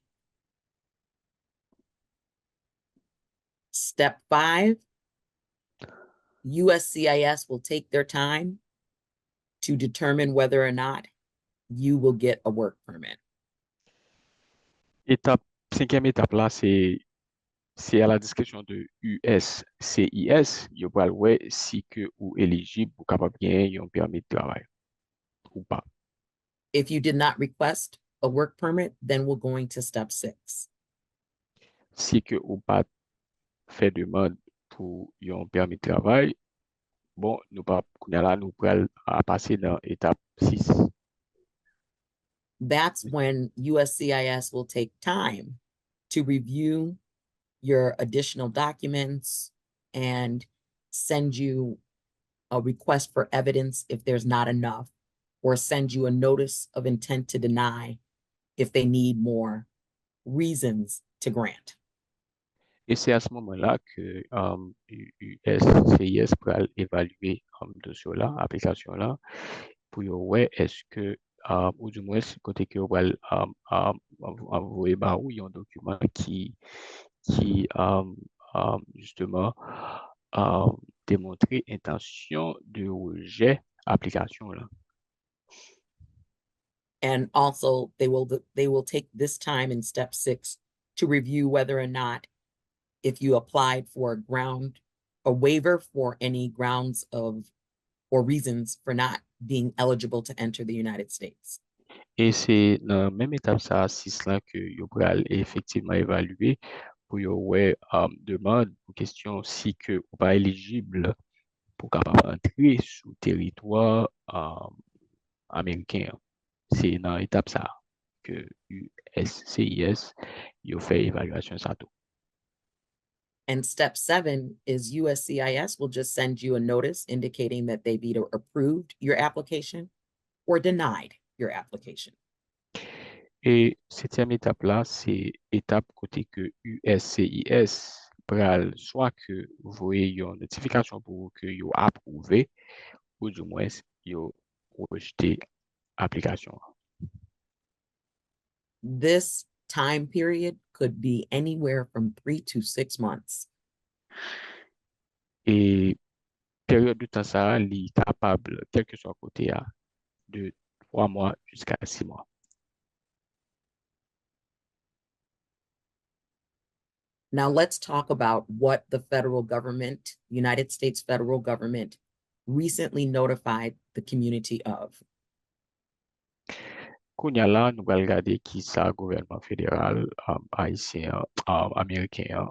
Step 5, USCIS will take their time to determine whether or not you will get a work permit. Cinquième étape là, c'est à la discrétion de USCIS, il va voir si que ou éligible pour capable gagner un permis de travail ou pas. If you did not request a work permit, then we're going to step 6. Si que ou pas fait demande pour un permis de travail, bon, nous pas là nous pral à passer dans étape 6. That's when USCIS will take time to review your additional documents and send you a request for evidence if there's not enough, or send you a notice of intent to deny if they need more reasons to grant. Et c'est à ce moment-là que USCIS pral évaluer dossier là, application là, pour voir est-ce que ou du moins côté que vous allez envoyer un document qui justement démontrer intention de rejet application là. And also they will take this time in step 6 to review whether or not if you applied for a waiver for any grounds of or reasons for not being eligible to enter the United States. Et c'est dans la même étape ça, 6 là que vous allez effectivement évaluer pour ouais demande ou question si que ou pas éligible pour capable entrer sur le territoire américain. C'est dans l'étape ça que USCIS il fait évaluation ça tout. And step 7 is USCIS will just send you a notice indicating that they've either approved your application or denied your application. Et septième étape là, c'est étape côté que USCIS pral soit que vous voyez une notification pour que vous approuvé ou du moins vous rejeté application. This time period could be anywhere from 3 to 6 months. Et période de temps ça, il est capable, quel que soit côté de 3 mois jusqu'à 6 mois. Now let's talk about what the federal government, United States federal government, recently notified the community of. Kounya là, nous allons regarder qui ça, gouvernement fédéral, haïtien, américain,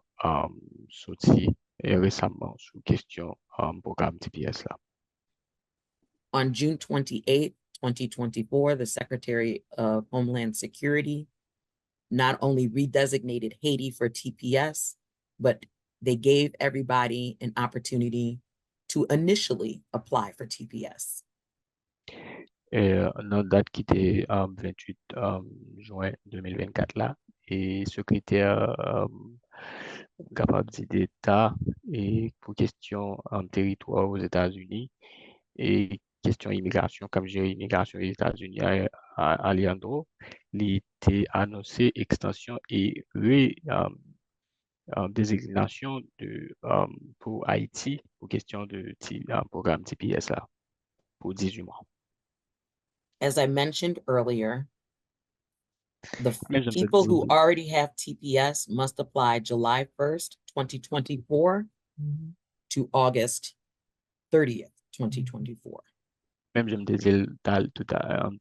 sorti récemment sous question programme TPS là. On June 28th, 2024, the Secretary of Homeland Security not only redesignated Haiti for TPS, but they gave everybody an opportunity to initially apply for TPS. Notre date qui était 28 juin 2024 là, et secrétaire capable d'État et pour question en territoire aux États-Unis et question immigration, comme j'ai immigration aux États-Unis à Leandro, il était annoncé extension et désignation pour Haïti pour question de programme TPS là pour 18 mois. As I mentioned earlier, the Mais je me people dis- who already have TPS must apply July 1st, 2024 to August 30th, 2024. Même je me disais tout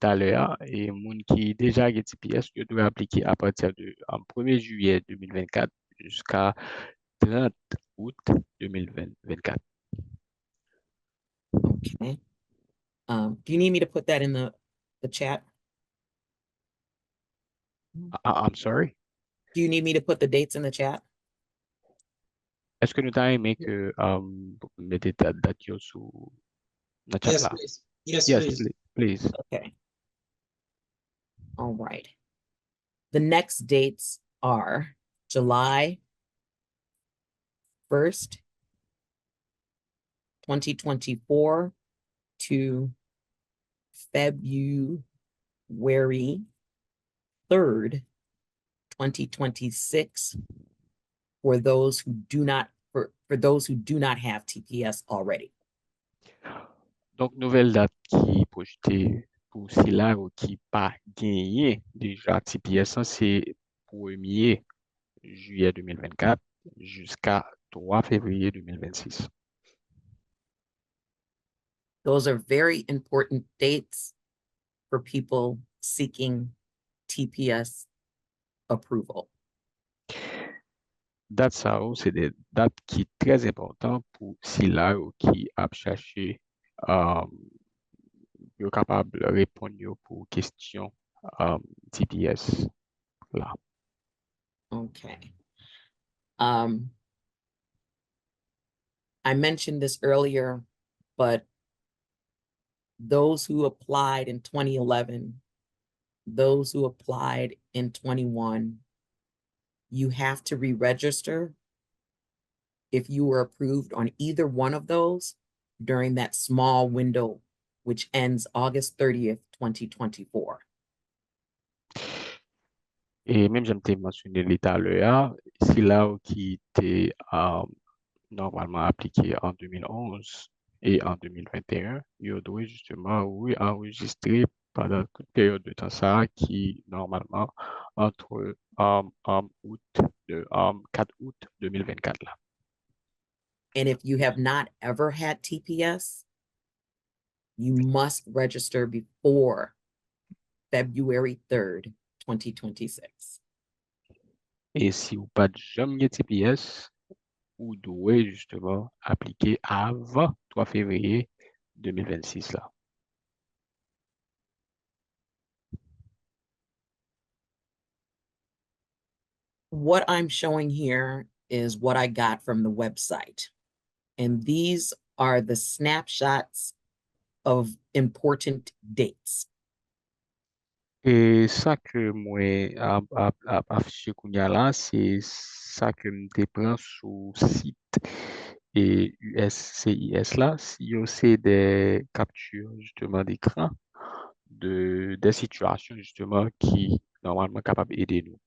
à l'heure, et moun qui déjà a TPS, je dois appliquer à partir du 1er juillet 2024 jusqu'à 30 août 2024. Okay. Do you need me to put that in the chat? I'm sorry. Do you need me to put the dates in the chat? Est-ce que nous avons aimé que mettez ta date yo sous le chat Yes, là? please. Yes, Yes, please. please. Okay. All right. The next dates are July 1st, 2024 to February 3rd, 2026 for those who do not have TPS already. Donc, nouvelle date qui est projetée pour ceux-là qui pas gagné déjà TPS, c'est 1er juillet 2024 jusqu'à 3 février 2026. Those are very important dates for people seeking TPS approval. Date ça, c'est des dates qui sont très importantes pour ceux-là qui a cherché yo capable de répondre yo pour question TPS là. Okay. I mentioned this earlier, but those who applied in 2011, those who applied in 21, you have to re-register if you were approved on either one of those during that small window, which ends August 30th, 2024. Et même j'aime te mentionner l'état l'heure, c'est là qui était normalement appliqué en 2011 et en 2021, il doit justement oui, enregistrer pendant toute période de temps ça qui normalement entre 4 août 2024 là. And if you have not ever had TPS, you must register before February 3rd, 2026. Et si vous pas jamais TPS, vous devez justement appliquer avant 3 février 2026 là. What I'm showing here is what I got from the website. And these are the snapshots of important dates. Et ça que moi affiché kounya là, c'est ça que me prend sur site et USCIS là, si yo c'est des captures justement d'écran des situations justement qui normalement capables d'aider nous.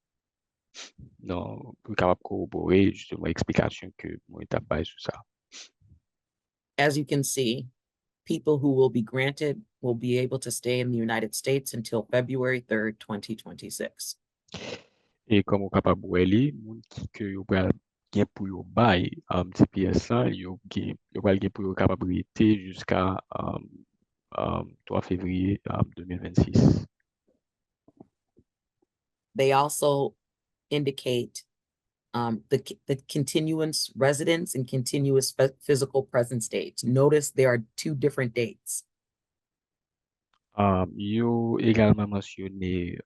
Non, pour capable corroborer justement l'explication que moi t'ai pas sur ça. As you can see, people who will be granted will be able to stay in the United States until February 3rd, 2026. Et comme on capable voir li, moun qui que yo pral gen pour yo bay TPS là, yo pral gen pour yo capable rester jusqu'à 3 février 2026. They also indicate the continuous residence and continuous physical presence dates. Notice there are two different dates. Yo également mentionné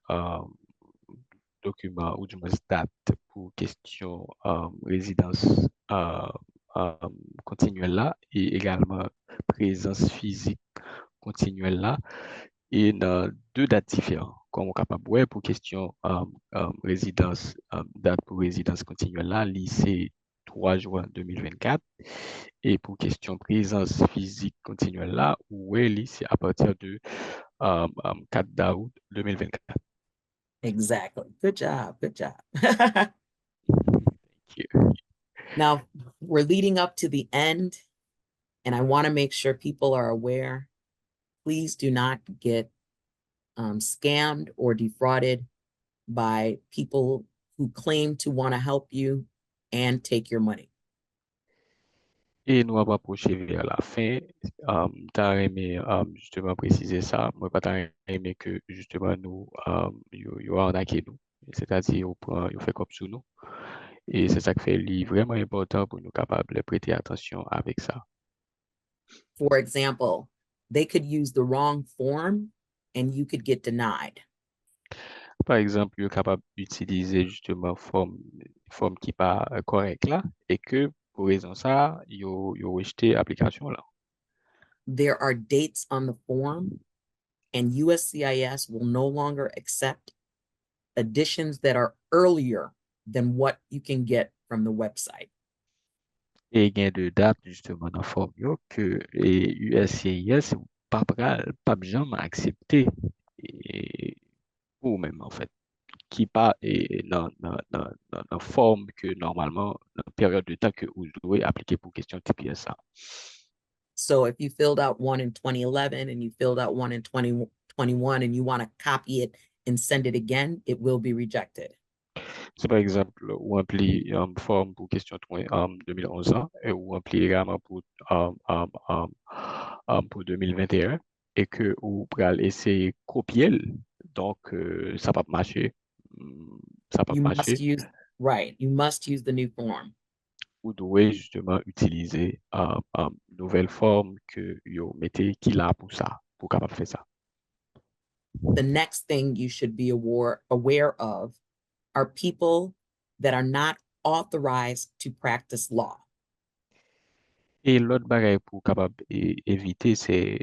document ou du moins date pour question résidence continuelle là et également présence physique continuelle là et dans deux dates différentes comme on est capable ouais, pour question résidence date pour résidence continuelle là lycée 3 juin 2024 et pour question présence physique continuelle là ouais c'est à partir de 4 août 2024. Exactly. Good job. Good job. Thank you. Now we're leading up to the end, and I want to make sure people are aware. Please do not get scammed or defrauded by people who claim to want to help you and take your money. Et nous avons approché vers la fin. T'as aimé justement préciser ça. Moi, pas t'as aimé que justement nous, yo arnaqué nous. C'est-à-dire, on fait comme sur nous. Et c'est ça qui fait vraiment important pour nous capables de prêter attention avec ça. For example, they could use the wrong form and you could get denied. Par exemple, yo capable d'utiliser justement forme qui pas correcte là et que pour raison ça, yo rejeté l'application là. There are dates on the form, and USCIS will no longer accept additions that are earlier than what you can get from the website. Et il y a de date justement dans forme yo que et USCIS pas jamais accepté et ou même en fait qui pas et dans forme que normalement dans la période de temps que vous devez appliquer pour question type ça. So if you filled out one in 2011 and you filled out one in 2021 and you want to copy it and send it again, it will be rejected. C'est par exemple ou rempli forme pour question 2011 ans et ou rempli également pour 2021 et que vous pourrez essayer copier donc ça va pas marcher ça va You pas must marcher use, right, you must use the new form. vous devez justement utiliser nouvelle forme que vous mettez qui là pour ça pour capable faire ça. The next thing you should be aware of are people that are not authorized to practice law. Et l'autre bagaille pour capable éviter, c'est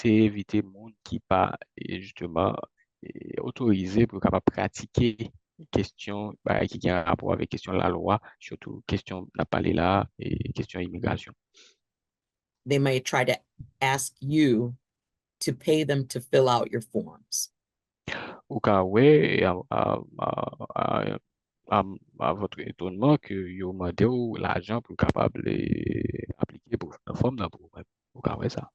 éviter monde qui pas justement autorisé pour capable pratiquer question bagaille qui a rapport avec question de la loi, surtout question n'a parlé là et question immigration. They may try to ask you to pay them to fill out your forms. Au cas ouais, à votre étonnement que vous demandez l'argent pour capable appliquer pour la forme là pour au cas ouais ça.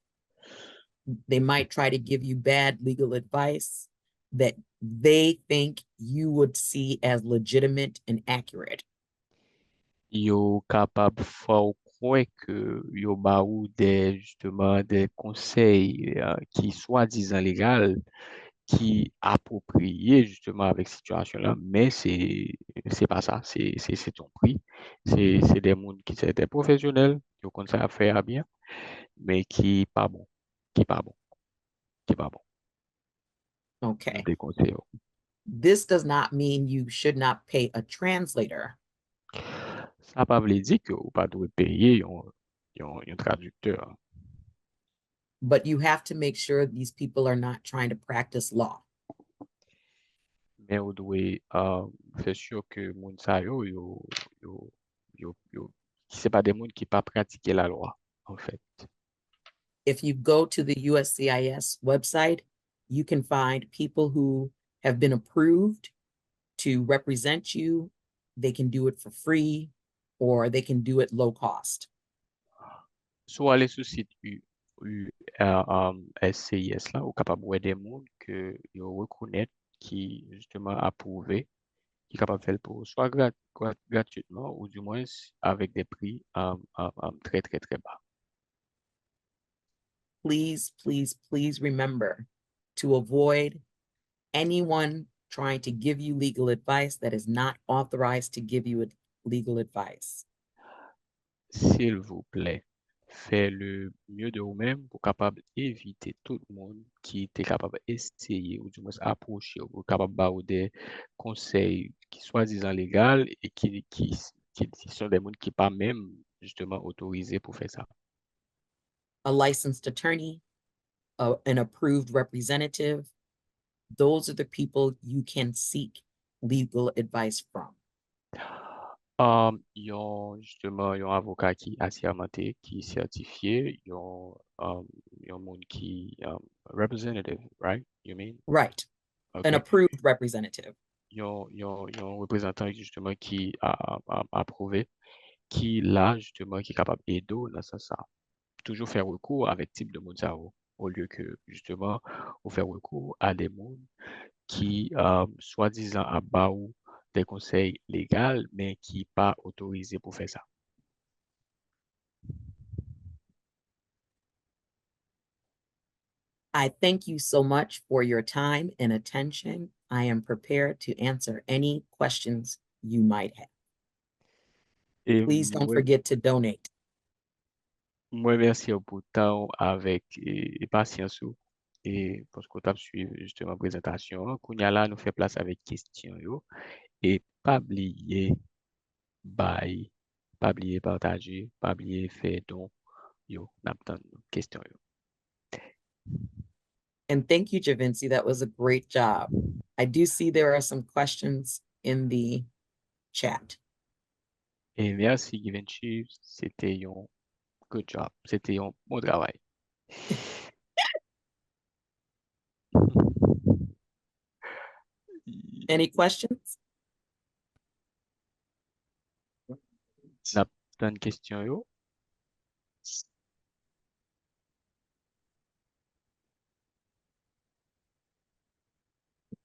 They might try to give you bad legal advice that they think you would see as legitimate and accurate. Yo capable faut croire que yo ba ou des justement des conseils qui soi-disant légal qui appropriés justement avec situation là mais c'est pas ça c'est ton prix c'est des mondes qui sont des professionnels qui ont commencé à faire bien mais qui pas bon qui pas bon qui pas bon nous Okay. déconseillons. This does not mean you should not pay a translator, Ça pas veut dire que vous pas doit payer un traducteur. but you have to make sure these people are not trying to practice law. Mais on doit faire sûr que moun sa c'est pas des moun qui pas pratiquer la loi en fait. If you go to the USCIS website, you can find people who have been approved to represent you. They can do it for free or they can do it low cost. Soit aller sur site SCIS là ou capable voir des moun que yo reconnaître qui justement approuvé qui capable faire pour soit gratuitement ou du moins avec des prix très très très bas. Please, please, please remember to avoid anyone trying to give you legal advice that is not authorized to give you legal advice. S'il vous plaît, faites le mieux de vous-même pour capable éviter tout le monde qui était capable d'essayer ou du moins approcher ou capable de vous des conseils qui soi-disant légaux et qui sont des mondes qui pas même justement autorisés pour faire ça. A licensed attorney, an approved representative, those are the people you can seek legal advice from. Justement, yon avocat qui assermenté, qui certifié, yon monde qui representative, right? You mean? Right. An Okay. approved representative. Yon représentant justement qui a approuvé, qui là justement qui est capable d'aider dans ce sens. Toujours faire recours avec type de monde ça, au lieu que justement on faire recours à des mondes qui soi-disant à bas ou des conseils légaux mais qui pas autorisés pour faire ça. I thank you so much for your time and attention. I am prepared to answer any questions you might have. Et Please don't moi, forget to donate. moi merci pour temps avec et patience ou, et parce que tu as suivi justement présentation. Kounya là nous fait place avec question yo et bye, pas oublier partager, pas oublier faire don yo n'attend question yo. And thank you, Javinci. That was a great job. I do see there are some questions in the chat. Et merci Givenchy, c'était un good job, c'était un bon travail. Any questions? N'attend question yo.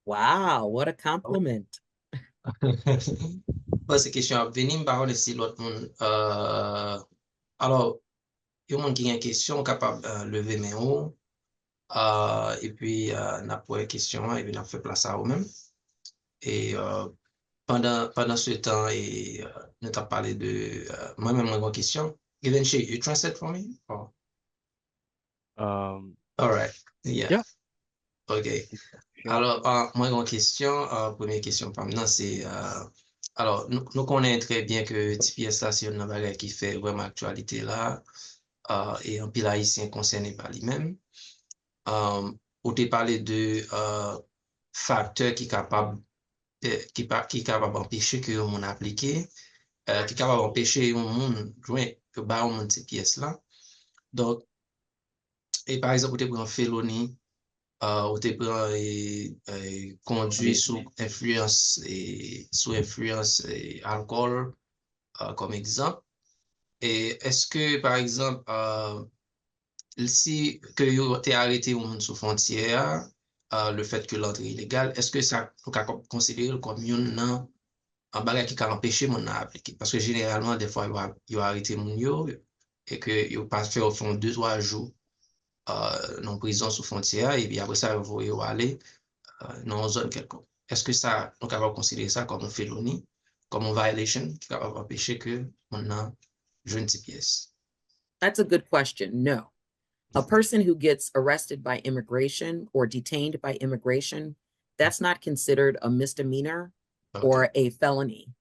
Wow, what a compliment. Pas se question ap veni, mba kon si lot moun. Alors, yon moun ki gen question, kapab leve men ou. Et puis, n'a pas question, et puis n'a fait place à vous-même. Et pendant ce temps, et nous t'as parlé de moi-même, mon question. Givenchy, you translate for me? Oh. Um, All right. Yeah. yeah. OK. Alors, moi, une question, première question par maintenant, c'est, alors, nous connaissons très bien que TPS là, c'est une bagage qui fait vraiment actualité là, et un pile haïtien concerné par lui-même. Ou t'es parlé de facteurs qui capable qui capable d'empêcher que mon appliqué, qui capable d'empêcher un monde joint que bah on monte TPS là. Donc, et par exemple, tu prends félonie. Ou te prend conduit sous influence alcool comme exemple. Et est-ce que, par exemple, si que vous t'es arrêté au monde sous frontière, le fait que l'entrée est illégale, est-ce que ça vous considérer comme un bagage qui a empêché mon appliquer? Parce que généralement, des fois, il a arrêté mon yo et que il pas fait au fond 2-3 jours dans prison sous frontière et puis après ça, vous pouvez aller dans une zone quelconque. Est-ce que ça, on est capable de considérer ça comme une félonie, comme une violation, qui est capable d'empêcher que on a jeune TPS? That's a good question. No. A person who gets arrested by immigration or detained by immigration, that's not considered a misdemeanor or a felony.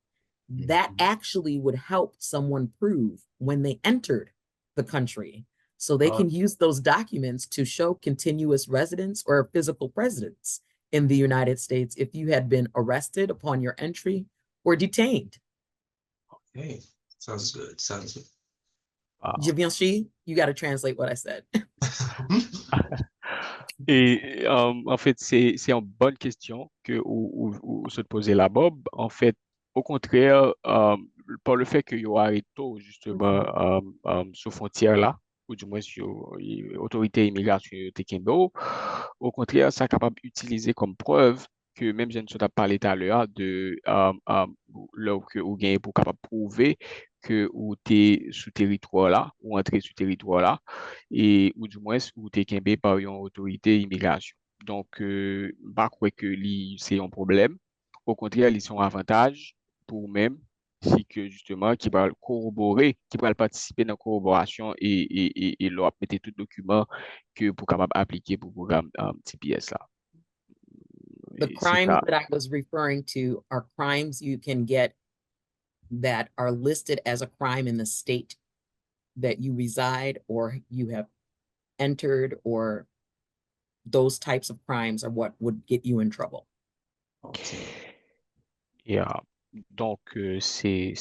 That actually would help someone prove when they entered the country. So they can use those documents to show continuous residence or physical presence in the United States if you had been arrested upon your entry or detained. Okay, sounds good. Sounds good. Givenchy, you got to translate what I said. Et en fait, c'est une bonne question que vous se posez là, Bob. En fait, au contraire, par le fait qu'il y aura arrêté justement sous frontière là, ou du moins sur l'autorité immigration de Tekendo, au contraire, ça est capable d'utiliser comme preuve que même je ne suis pas parlé tout à l'heure de là que vous gagnez pour capable prouver que vous êtes sous territoire là, ou entré sous territoire là, et ou du moins ou t'es kembe par une autorité immigration. Donc, pas quoi que c'est un problème. Au contraire, ils sont avantages pour vous-même, si que justement, qui va corroborer, qui va participer dans la corroboration et leur mettre tout document que pour capable appliquer pour le programme TPS là. The Et c'est crimes ça. that I was referring to are crimes you can get that are listed as a crime in the state that you reside or you have entered, or those types of crimes are what would get you in trouble. OK. Yeah. Donc, c'est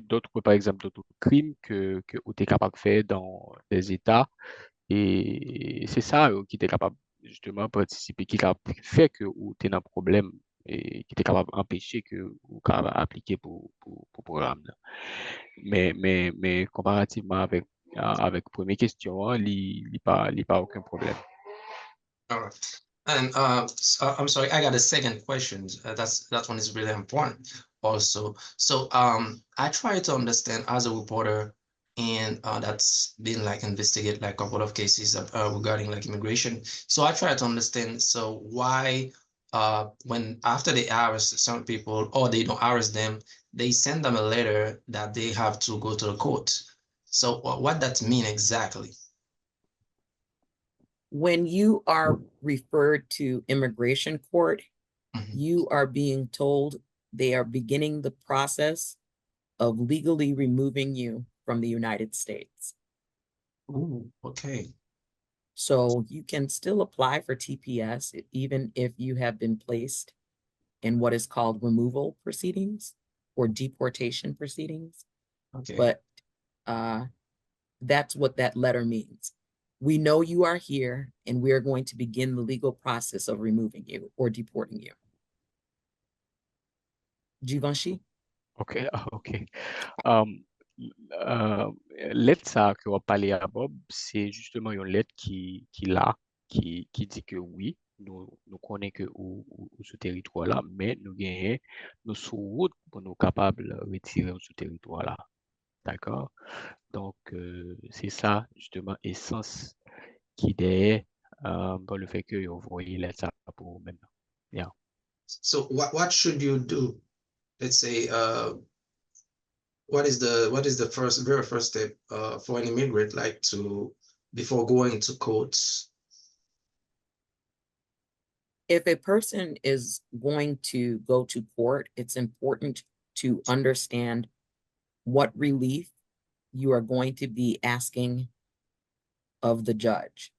d'autres, par exemple, d'autres crimes que vous êtes capable de faire dans des États. Et c'est ça qui était capable justement de participer, qui a fait que vous êtes un problème et qui était capable d'empêcher que vous capable appliquer pour programme là. Mais comparativement avec première question, il pas aucun problème. All right. And I'm sorry, I got a second question. That one is really important also. So I try to understand as a reporter, and that's been like investigate like a couple of cases regarding like immigration. So I try to understand so why when after they arrest some people or they don't arrest them, they send them a letter that they have to go to the court. So what that mean exactly? When you are referred to immigration court, Mhm. you are being told they are beginning the process of legally removing you from the United States. Ooh, okay. So you can still apply for TPS even if you have been placed in what is called removal proceedings or deportation proceedings. Okay. But that's what that letter means. We know you are here and we are going to begin the legal process of removing you or deporting you. Givenchy? OK, OK. Um, lettre ça que on parler à Bob, c'est justement une lettre qui dit que oui, nous connaissons que ou ce territoire là, mais nous gagnons nous sous route pour nous capables de retirer ce territoire là. D'accord? Donc c'est ça justement essence qui est dans le fait que vous voyez lettre ça pour maintenant. Yeah. So what should you do? Let's say what is the very first step for an immigrant like to before going to courts? If a person is going to go to court, it's important to understand what relief you are going to be asking of the judge.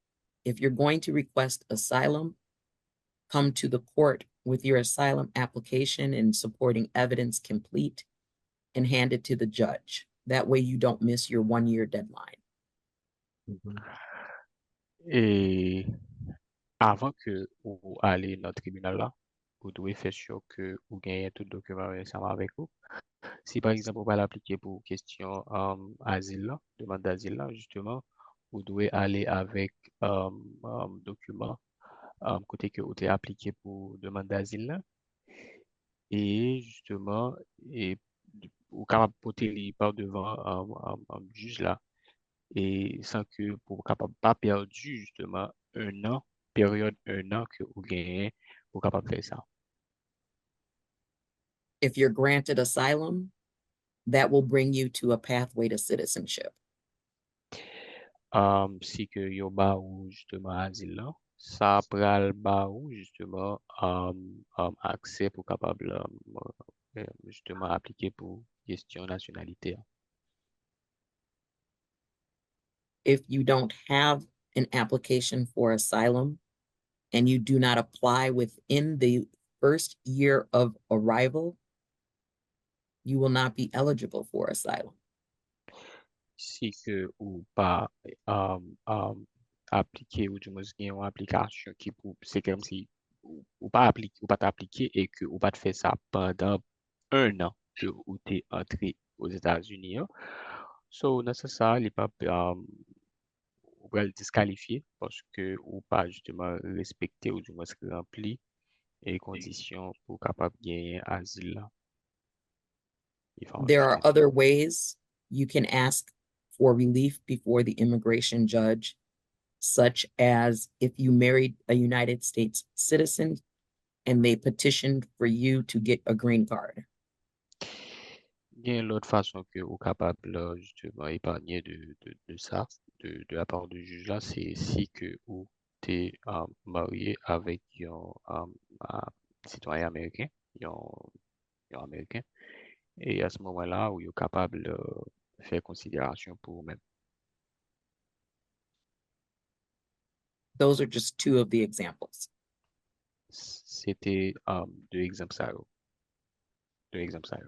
If you're going to request asylum, come to the court with your asylum application and supporting evidence complete and hand it to the judge. That way you don't miss your 1-year deadline. Et avant que vous allez dans le tribunal là, vous devez faire sûr que vous gagnez tout document ensemble avec vous. Si par exemple, vous allez appliquer pour question asile là, demande d'asile là, justement, vous devez aller avec document côté que vous avez appliqué pour demande d'asile là. Et justement, et vous capable porter par devant un juge là, et sans que pour capable pas perdu justement un an, période un an que vous gagnez pour capable faire ça. If you're granted asylum, that will bring you to a pathway to citizenship. Si que yo ba ou justement asile là, ça pral ba ou justement accès pour capable justement appliquer pour question nationalité. If you don't have an application for asylum and you do not apply within the first year of arrival, you will not be eligible for asylum. Si que ou pas appliquer ou du moins il y a une application qui pour c'est comme si ou pas appliquer ou pas t'appliquer et que ou pas te faire ça pendant un an que ou t'es entré aux États-Unis. Hein. So dans ce ça, il pas ou va le disqualifier parce que ou pas justement respecter ou du moins remplir les conditions pour capable gagner asile là. There are other ways you can ask for relief before the immigration judge. such as if you married a United States citizen and they petitioned for you to get a green card? Il y a l'autre façon que vous capable justement épargner de ça, de la part du juge là, c'est si que vous t'es marié avec un citoyen américain, un, un américain, et à ce moment-là, vous êtes capable de faire considération pour vous-même. Those are just two of the examples. C'était deux exemples ça. Deux exemples ça.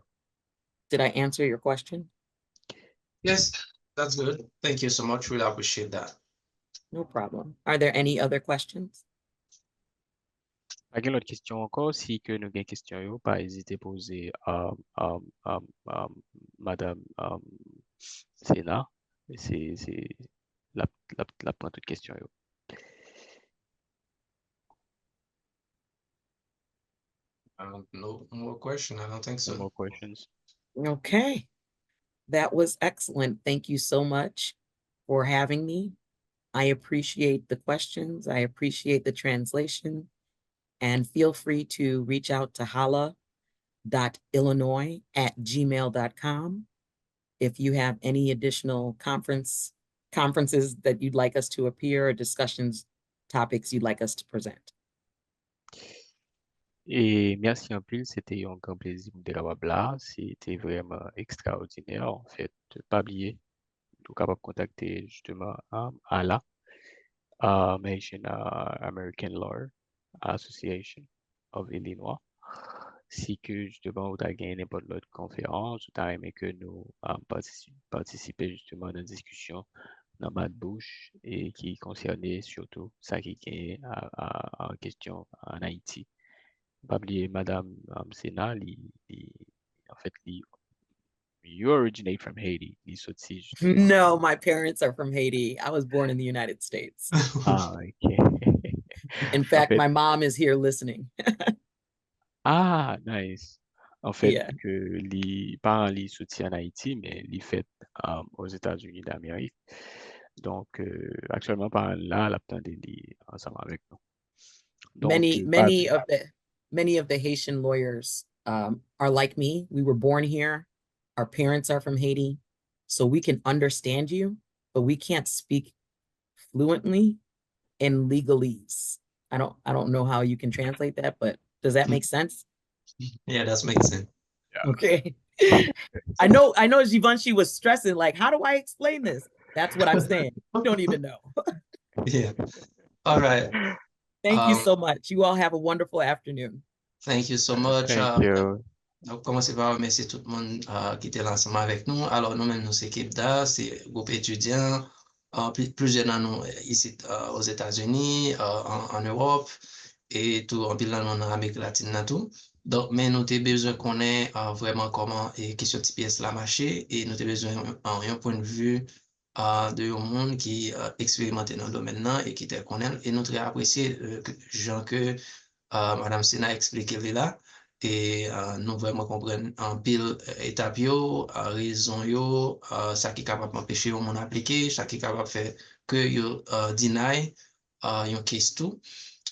Did I answer your question? Yes, that's good. Thank you so much. Really appreciate that. No problem. Are there any other questions? Pas une autre question encore, si que nous avons une question, pas hésiter à poser Madame Sénat. C'est la prendre toute question. No more question. I don't think No so. more questions. Okay. That was excellent. Thank you so much for having me. I appreciate the questions. I appreciate the translation. And feel free to reach out to hala.illinois@gmail.com if you have any additional conferences that you'd like us to appear, or discussions, topics you'd like us to present. Et merci en plus, c'était un grand plaisir de capable là. C'était vraiment extraordinaire. En fait, pas oublier, tout capable de contacter justement ALA, Haitian American Law Association of Illinois. Si que justement vous avez gagné n'importe quelle conférence, vous avez aimé que nous participer justement dans une discussion dans ma bouche et qui concernait surtout ça qui est en question en Haïti. Pas oublier Madame Sena, en fait, you originate from Haiti. No, my parents are from Haiti. I was born in the United States. Ah, ok. In En fact, fait, my mom is here listening. ah, nice. En fait, Yeah. que les parents les soutiennent en Haïti, mais les fait aux États-Unis d'Amérique. Donc, actuellement, par là, l'attendez ensemble avec nous. Donc, Many of the Haitian lawyers are like me. We were born here. Our parents are from Haiti, so we can understand you, but we can't speak fluently in legalese. I don't know how you can translate that, but does that make sense? Yeah, that makes sense. yeah. Okay. I know Givenchy was stressing, like, how do I explain this? That's what I'm saying. You don't even know. Yeah. All right. Thank you so much. You all have a wonderful afternoon. Thank you so much. Thank you. Donc, commencer par remercier tout le monde qui était là ensemble avec nous. Alors, nous-mêmes, nous, c'est KIPDA, c'est groupe étudiant, plusieurs dans nous ici aux États-Unis, en Europe, et tout, en pile dans l'Amérique latine, dans tout. Donc, mais nous avons besoin qu'on ait vraiment comment et question TPS la marché, et nous avons besoin d'un point de vue de un monde qui expérimenté dans le domaine là et qui te connaît, et nous très apprécié Jean que Madame Sena a expliqué là. Et nous vraiment comprendre en pile étape yo, raison yo, ça qui est capable d'empêcher mon appliquer, ça qui est capable de faire que yo deny yon case tout.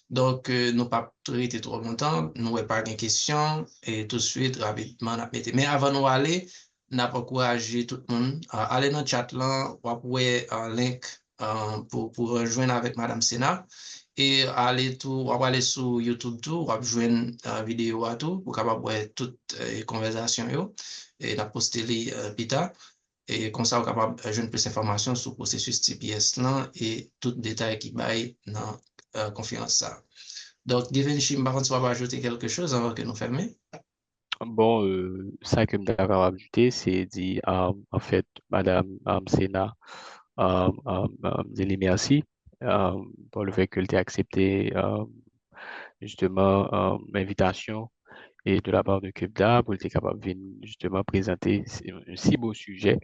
Donc nous pas traiter trop longtemps, nous n'avons pas de questions et tout de suite rapidement on a mettre. Mais avant nous aller, n'a pas encouragé tout le monde à aller dans le chat là, ou un link pour rejoindre avec Madame Sena. Et aller sur YouTube tout, ou jouer une vidéo à tout, pour capable voir toute conversation yo, et la poster les pita, et comme ça, vous capable de jouer plus d'informations sur le processus TPS là, et tout détail qui baille dans la conférence ça. Donc, Givenchy, par contre, tu vas ajouter quelque chose avant que nous fermions? Bon, ça que je suis capable d'ajouter, c'est dit, en fait, Madame Sena, merci pour le fait qu'elle ait accepté justement l'invitation et de la part de KIPDA pour être capable de venir justement présenter un si beau sujet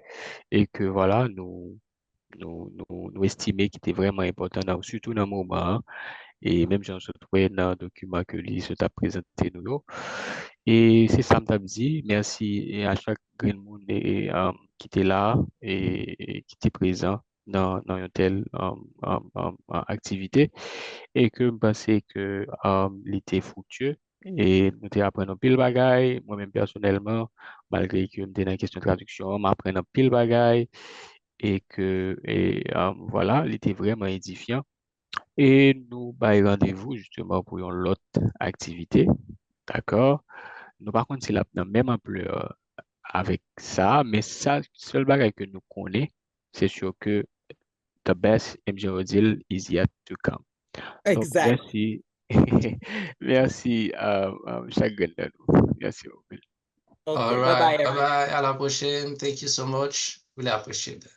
et que voilà, nous estimer qu'il était vraiment important, surtout dans le moment, et même j'en suis trouvé dans le document que lui se t'a présenté nous. Et c'est ça, me dit, merci et à chaque Green Moon qui était là et qui était présent dans une telle activité et que je pensais que l'été fructueux et nous t'ai appris un pile bagaille moi-même personnellement malgré que j'étais dans la question de traduction m'apprends un pile bagaille et que voilà il était vraiment édifiant et nous bah rendez-vous justement pour une autre activité d'accord nous par contre c'est la même ampleur avec ça mais ça seul bagage que nous connaissons c'est sûr que the best MJ deal is yet to come. Donc, Exactly. merci. Merci, chacun de nous. Merci beaucoup. Okay, All bye-bye, right, bye everyone. bye, à la prochaine. Thank you so much. Really appreciate that.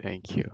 Thank you.